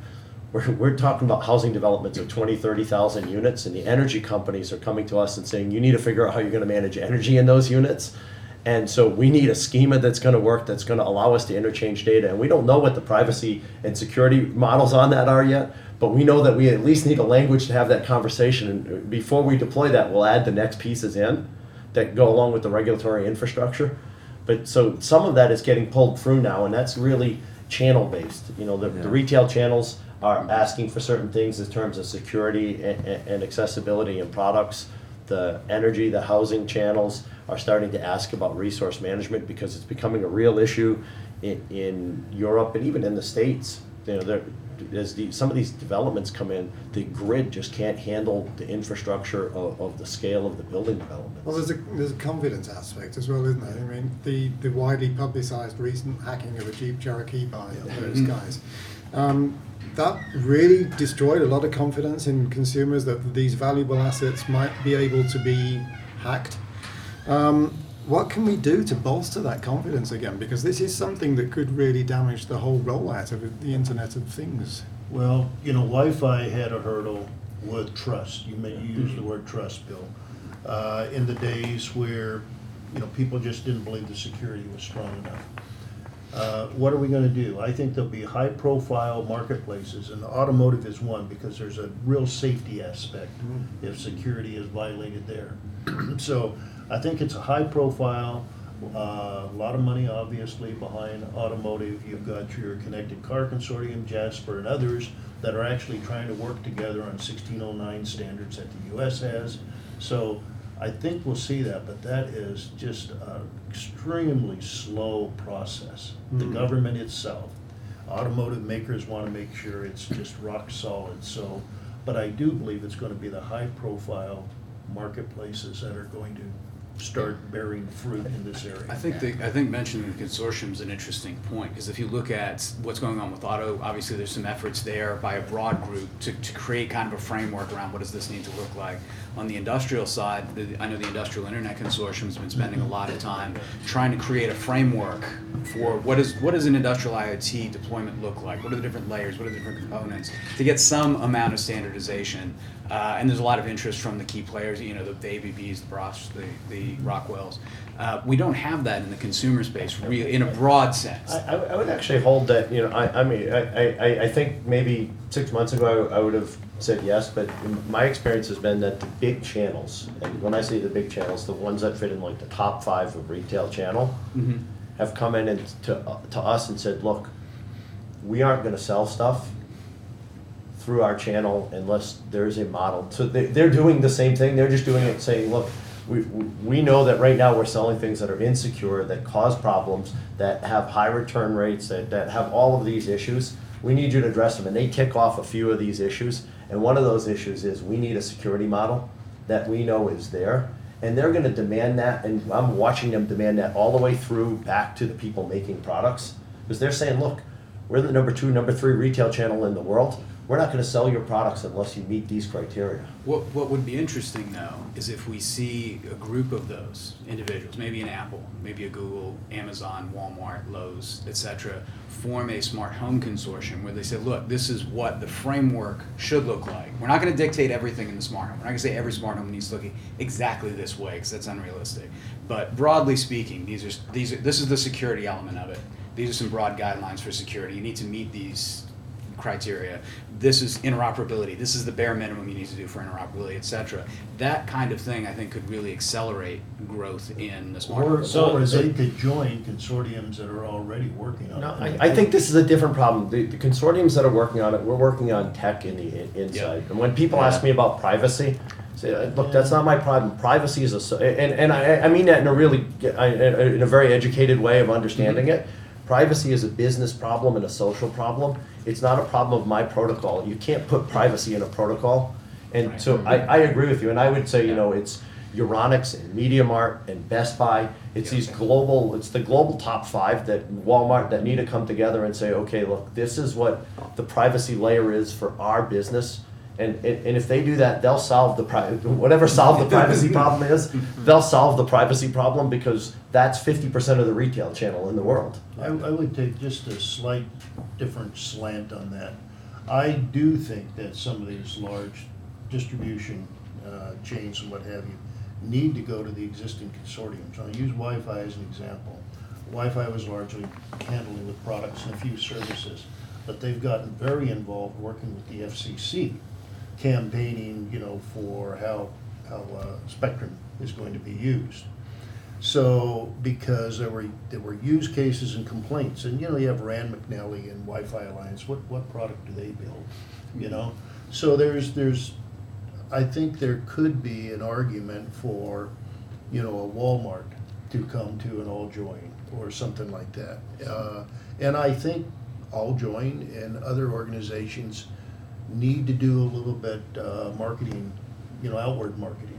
we're talking about housing developments of 20, 30,000 units, and the energy companies are coming to us and saying, you need to figure out how you're going to manage energy in those units. And so we need a schema that's going to work, that's going to allow us to interchange data. And we don't know what the privacy and security models on that are yet, but we know that we at least need a language to have that conversation. And before we deploy that, we'll add the next pieces in that go along with the regulatory infrastructure. But so some of that is getting pulled through now, and that's really channel-based. The retail channels are asking for certain things in terms of security and accessibility in products. The energy, the housing channels are starting to ask about resource management because it's becoming a real issue in Europe and even in the States. As some of these developments come in, the grid just can't handle the infrastructure of the scale of the building developments. Well, there's a confidence aspect as well, isn't there? I mean, the widely publicised recent hacking of a Jeep Cherokee by those guys, that really destroyed a lot of confidence in consumers that these valuable assets might be able to be hacked. What can we do to bolster that confidence again? Because this is something that could really damage the whole rollout of the Internet of Things. Well, Wi-Fi had a hurdle with trust. You used the word trust, Bill. In the days where people just didn't believe the security was strong enough. What are we going to do? I think there'll be high-profile marketplaces, and automotive is one because there's a real safety aspect if security is violated there. So I think it's a high-profile, a lot of money obviously behind automotive. You've got your Connected Car Consortium, Jasper, and others that are actually trying to work together on 1609 standards that the U.S. has. So I think we'll see that, but that is just an extremely slow process. The government itself, automotive makers want to make sure it's just rock solid. So, but I do believe it's going to be the high-profile marketplaces that are going to start bearing fruit in this area. I think mentioning the consortium is an interesting point, because if you look at what's going on with auto, obviously there's some efforts there by a broad group to create kind of a framework around what does this need to look like. On the industrial side, I know the Industrial Internet Consortium has been spending a lot of time trying to create a framework for what does an industrial IoT deployment look like? What are the different layers? What are the different components? To get some amount of standardization. And there's a lot of interest from the key players, the ABBs, the Broths, the Rockwells. We don't have that in the consumer space, in a broad sense. I would actually hold that. I think maybe 6 months ago I would have said yes, but my experience has been that the big channels, and when I say the big channels, the ones that fit in like the top 5 of retail channel, have come in and to us and said, look, we aren't going to sell stuff through our channel unless there's a model. So they're doing the same thing. They're just doing it saying, look, we know that right now we're selling things that are insecure, that cause problems, that have high return rates, that have all of these issues. We need you to address them. And they tick off a few of these issues. And one of those issues is we need a security model that we know is there. And they're gonna demand that, and I'm watching them demand that all the way through back to the people making products. Because they're saying, look, we're the number 2, number 3 retail channel in the world. We're not gonna sell your products unless you meet these criteria. What would be interesting though is if we see a group of those individuals, maybe an Apple, maybe a Google, Amazon, Walmart, Lowe's, etc., form a smart home consortium where they say, look, this is what the framework should look like. We're not going to dictate everything in the smart home. We're not going to say every smart home needs to look exactly this way because that's unrealistic. But broadly speaking, this is the security element of it. These are some broad guidelines for security. You need to meet these criteria. This is interoperability. This is the bare minimum you need to do for interoperability, etc. That kind of thing, I think, could really accelerate growth in the smart home. Or they could join consortiums that are already working on it. I think this is a different problem. The consortiums that are working on it, we're working on tech in the inside. And when people ask me about privacy, I say, look, that's not my problem. Privacy is and I mean that in a really, in a very educated way of understanding it. Privacy is a business problem and a social problem. It's not a problem of my protocol. You can't put privacy in a protocol. And so I agree with you. And I would say, it's Euronics and MediaMart and Best Buy. It's it's the global top 5 that Walmart that need to come together and say, okay, look, this is what the privacy layer is for our business. And if they do that, they'll solve the privacy problem is, they'll solve the privacy problem because that's 50% of the retail channel in the world. I would take just a slight different slant on that. I do think that some of these large distribution chains and what have you need to go to the existing consortiums. I'll use Wi-Fi as an example. Wi-Fi was largely handling with products and a few services, but they've gotten very involved working with the FCC, campaigning, for how spectrum is going to be used. So because there were use cases and complaints, and you have Rand McNally and Wi-Fi Alliance. What product do they build? So there's I think there could be an argument for a Walmart to come to an AllJoyn or something like that. And I think AllJoyn and other organizations need to do a little bit marketing, outward marketing.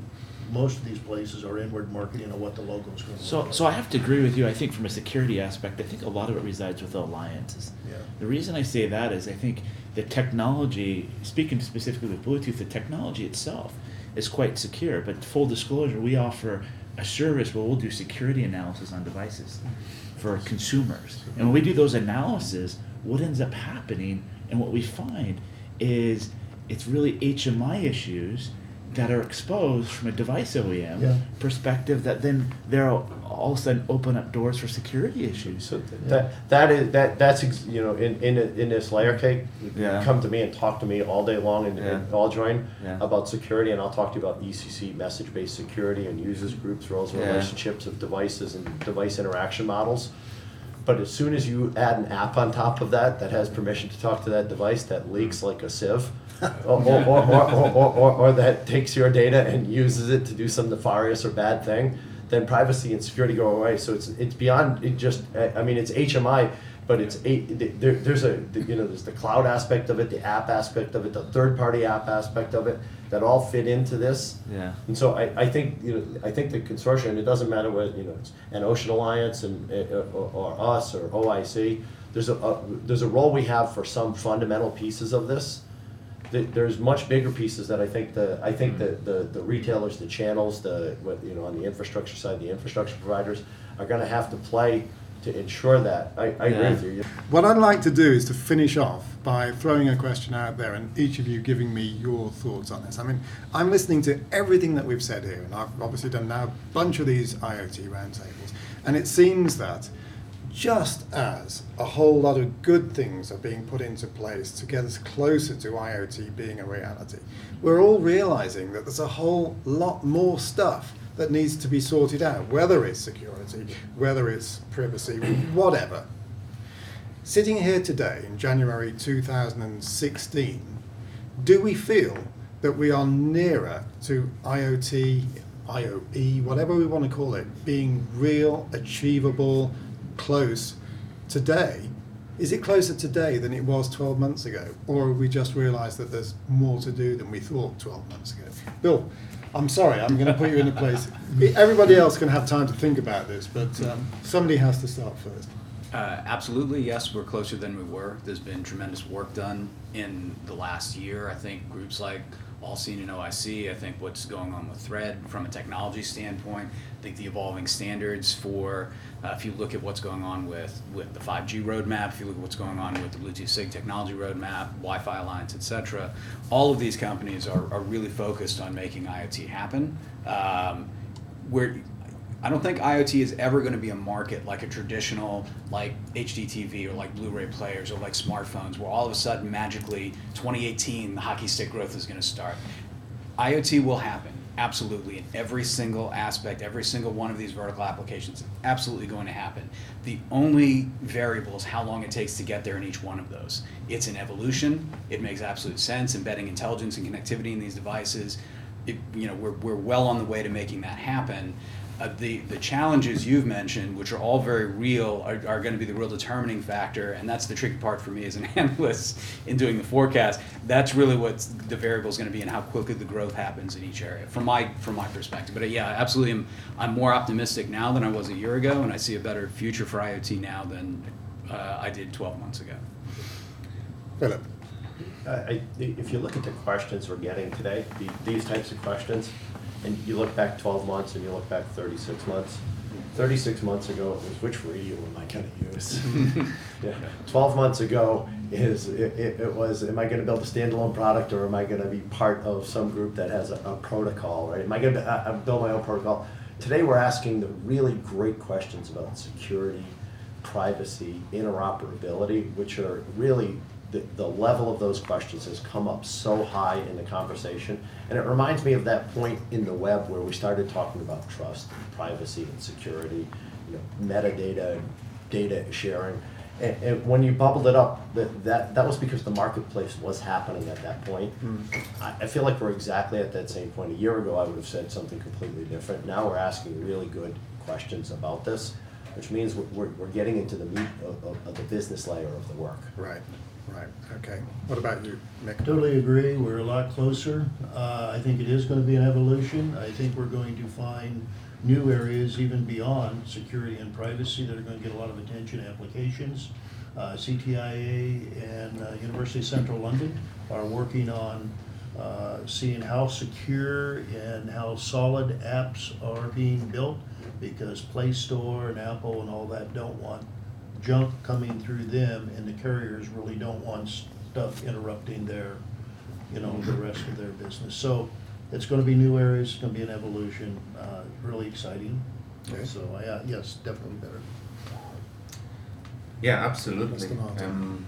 Most of these places are inward marketing on what the logo is going to look like. So I have to agree with you. I think from a security aspect, I think a lot of it resides with the alliances. Yeah. The reason I say that is I think the technology, speaking specifically with Bluetooth, the technology itself is quite secure. But full disclosure, we offer a service where we'll do security analysis on devices for consumers. And when we do those analyses, what ends up happening and what we find is it's really HMI issues that are exposed from a device OEM perspective that then they'll all of a sudden open up doors for security issues. So that's in this layer cake. Come to me and talk to me all day long and AllJoyn about security, and I'll talk to you about ECC, message-based security, and users groups, roles, relationships of devices and device interaction models. But as soon as you add an app on top of that has permission to talk to that device that leaks like a sieve, or that takes your data and uses it to do some nefarious or bad thing, then privacy and security go away. So it's beyond it just. It's HMI, but it's there's the cloud aspect of it, the app aspect of it, the third-party app aspect of it that all fit into this. Yeah. And so I think the consortium. It doesn't matter whether it's an Ocean Alliance or us or OIC. There's a role we have for some fundamental pieces of this. There's much bigger pieces that I think the retailers, the channels, on the infrastructure side, the infrastructure providers are going to have to play to ensure that. I agree with you. What I'd like to do is to finish off by throwing a question out there and each of you giving me your thoughts on this. I'm listening to everything that we've said here, and I've obviously done now a bunch of these IoT roundtables, and it seems that just as a whole lot of good things are being put into place to get us closer to IoT being a reality, we're all realizing that there's a whole lot more stuff that needs to be sorted out, whether it's security, whether it's privacy, whatever. Sitting here today in January 2016, do we feel that we are nearer to IoT, IoE, whatever we want to call it, being real, achievable, close today Is it closer today than it was 12 months ago? Or have we just realised that there's more to do than we thought 12 months ago? Bill, I'm sorry, I'm going to put you in a place. Everybody else can have time to think about this, but somebody has to start first. Absolutely, yes, we're closer than we were. There's been tremendous work done in the last year. I think groups like All Seen and OIC, I think what's going on with Thread from a technology standpoint, I think the evolving standards for, if you look at what's going on with the 5G roadmap, if you look at what's going on with the Bluetooth SIG technology roadmap, Wi-Fi Alliance, et cetera, all of these companies are really focused on making IoT happen. I don't think IoT is ever going to be a market like a traditional, like HDTV or like Blu-ray players or like smartphones, where all of a sudden magically 2018 the hockey stick growth is going to start. IoT will happen, absolutely, in every single aspect, every single one of these vertical applications, absolutely going to happen. The only variable is how long it takes to get there in each one of those. It's an evolution. It makes absolute sense, embedding intelligence and connectivity in these devices. We're well on the way to making that happen. The challenges you've mentioned, which are all very real, are going to be the real determining factor, and that's the tricky part for me as an analyst in doing the forecast. That's really what the variable is going to be, and how quickly the growth happens in each area, from my perspective. But yeah, absolutely, I'm more optimistic now than I was a year ago, and I see a better future for IoT now than I did 12 months ago. Philip. If you look at the questions we're getting today, these types of questions, and you look back 12 months and you look back 36 months. 36 months ago, it was, which radio am I going to use? Yeah. 12 months ago, it was, am I going to build a standalone product, or am I going to be part of some group that has a protocol, right? Am I going to build my own protocol? Today we're asking the really great questions about security, privacy, interoperability, which are really, the level of those questions has come up so high in the conversation. And it reminds me of that point in the web where we started talking about trust, and privacy, and security, metadata, data sharing. And when you bubbled it up, that was because the marketplace was happening at that point. I feel like we're exactly at that same point. A year ago, I would have said something completely different. Now we're asking really good questions about this, which means we're getting into the meat of the business layer of the work. Right. Okay. What about you, Nick? Totally agree. We're a lot closer. I think it is going to be an evolution. I think we're going to find new areas even beyond security and privacy that are going to get a lot of attention. Applications. CTIA and University of Central London are working on seeing how secure and how solid apps are being built, because Play Store and Apple and all that don't want junk coming through them, and the carriers really don't want stuff interrupting their, the rest of their business. So it's going to be new areas. It's going to be an evolution. Really exciting. Okay. So yes, definitely better. Yeah, absolutely. Mr. Martin.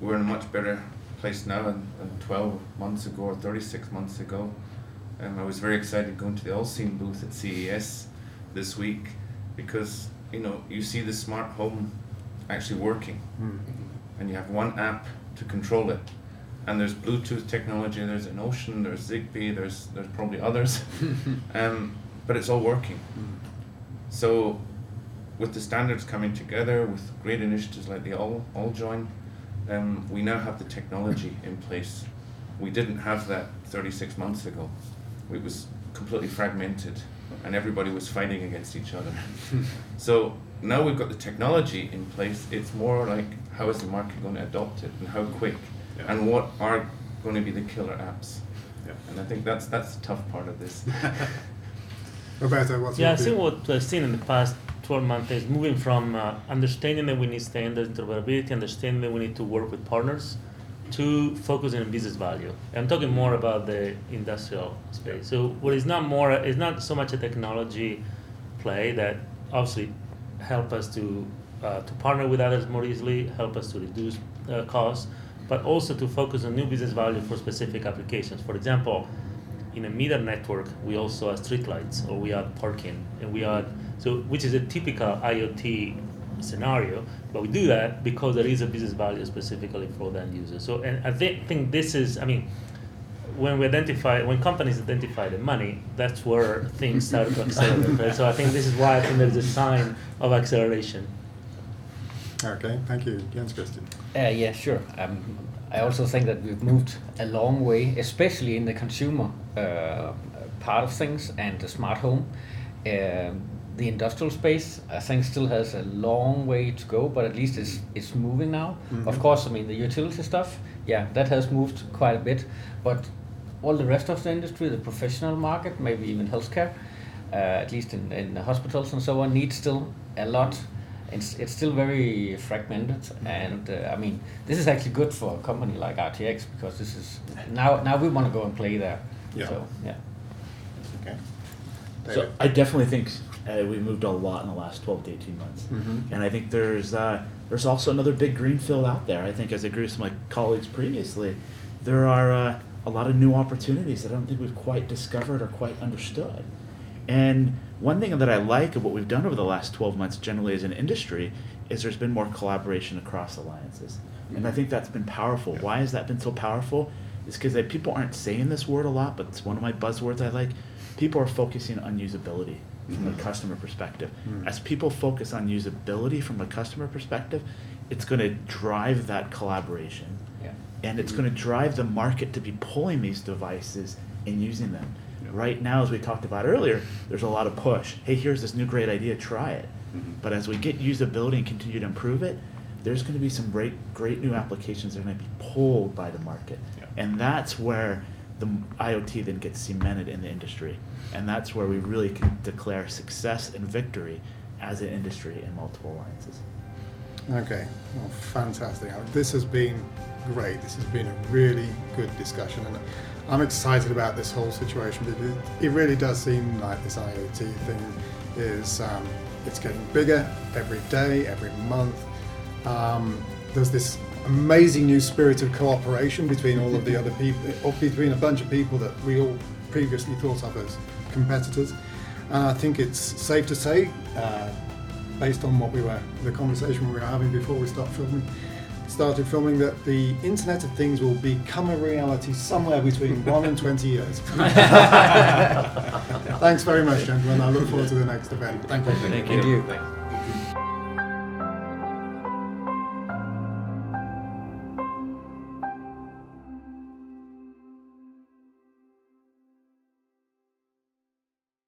We're in a much better place now than 12 months ago or 36 months ago. I was very excited going to the All Seen booth at CES this week, because you see the smart home actually working, and you have one app to control it, and there's Bluetooth technology, there's an Ocean, there's Zigbee, there's probably others, but it's all working. So with the standards coming together, with great initiatives like the All Join, we now have the technology in place. We didn't have that 36 months ago. It was completely fragmented, and everybody was fighting against each other. So now we've got the technology in place. It's more like, how is the market going to adopt it, and how quick, and what are going to be the killer apps? And I think that's the tough part of this. Roberto, what's your I think view? what I've seen in the past 12 months is moving from understanding that we need standard interoperability, understanding that we need to work with partners, to focusing on business value. I'm talking more about the industrial space. So what is not so much a technology play that obviously help us to partner with others more easily, help us to reduce costs, but also to focus on new business value for specific applications. For example, in a meter network, we also add streetlights, or we add parking, and which is a typical IoT scenario, but we do that because there is a business value specifically for the end user. So, and I think this is, when companies identify the money, that's where things start to accelerate, right? So I think this is why I think there's a sign of acceleration. Okay, thank you, Jens Christian. Yeah, sure. I also think that we've moved a long way, especially in the consumer part of things and the smart home. The industrial space, I think, still has a long way to go, but at least it's moving now. Mm-hmm. Of course, I mean, the utility stuff, yeah, that has moved quite a bit, but all the rest of the industry, the professional market, maybe even healthcare, at least in the hospitals and so on, needs still a lot. It's still very fragmented, and I mean, this is actually good for a company like RTX, because this is now we want to go and play there. Yeah. So yeah. Okay. So David. I definitely think we moved a lot in the last 12 to 18 months. Mhm. And I think there's also another big greenfield out there. I think, as I agree with my colleagues previously, there are a lot of new opportunities that I don't think we've quite discovered or quite understood. And one thing that I like of what we've done over the last 12 months generally as an industry is there's been more collaboration across alliances. And I think that's been powerful. Why has that been so powerful? It's because people aren't saying this word a lot, but it's one of my buzzwords I like. People are focusing on usability from a customer perspective. As people focus on usability from a customer perspective, it's going to drive that collaboration. Yeah. And it's going to drive the market to be pulling these devices and using them. Right now, as we talked about earlier, there's a lot of push. Hey, here's this new great idea, try it. But as we get usability and continue to improve it, there's going to be some great new applications that are going to be pulled by the market. And that's where the IoT then gets cemented in the industry. And that's where we really can declare success and victory as an industry in multiple alliances. Okay, well, fantastic. This has been great. This has been a really good discussion, and I'm excited about this whole situation because it really does seem like this IoT thing is it's getting bigger every day, every month. There's this amazing new spirit of cooperation between all of the other people, or between a bunch of people that we all previously thought of as competitors. And I think it's safe to say, based on the conversation we were having before we started filming, that the Internet of Things will become a reality somewhere between 1 and 20 years. Thanks very much, gentlemen. I look forward to the next event. Thank you. Thank you.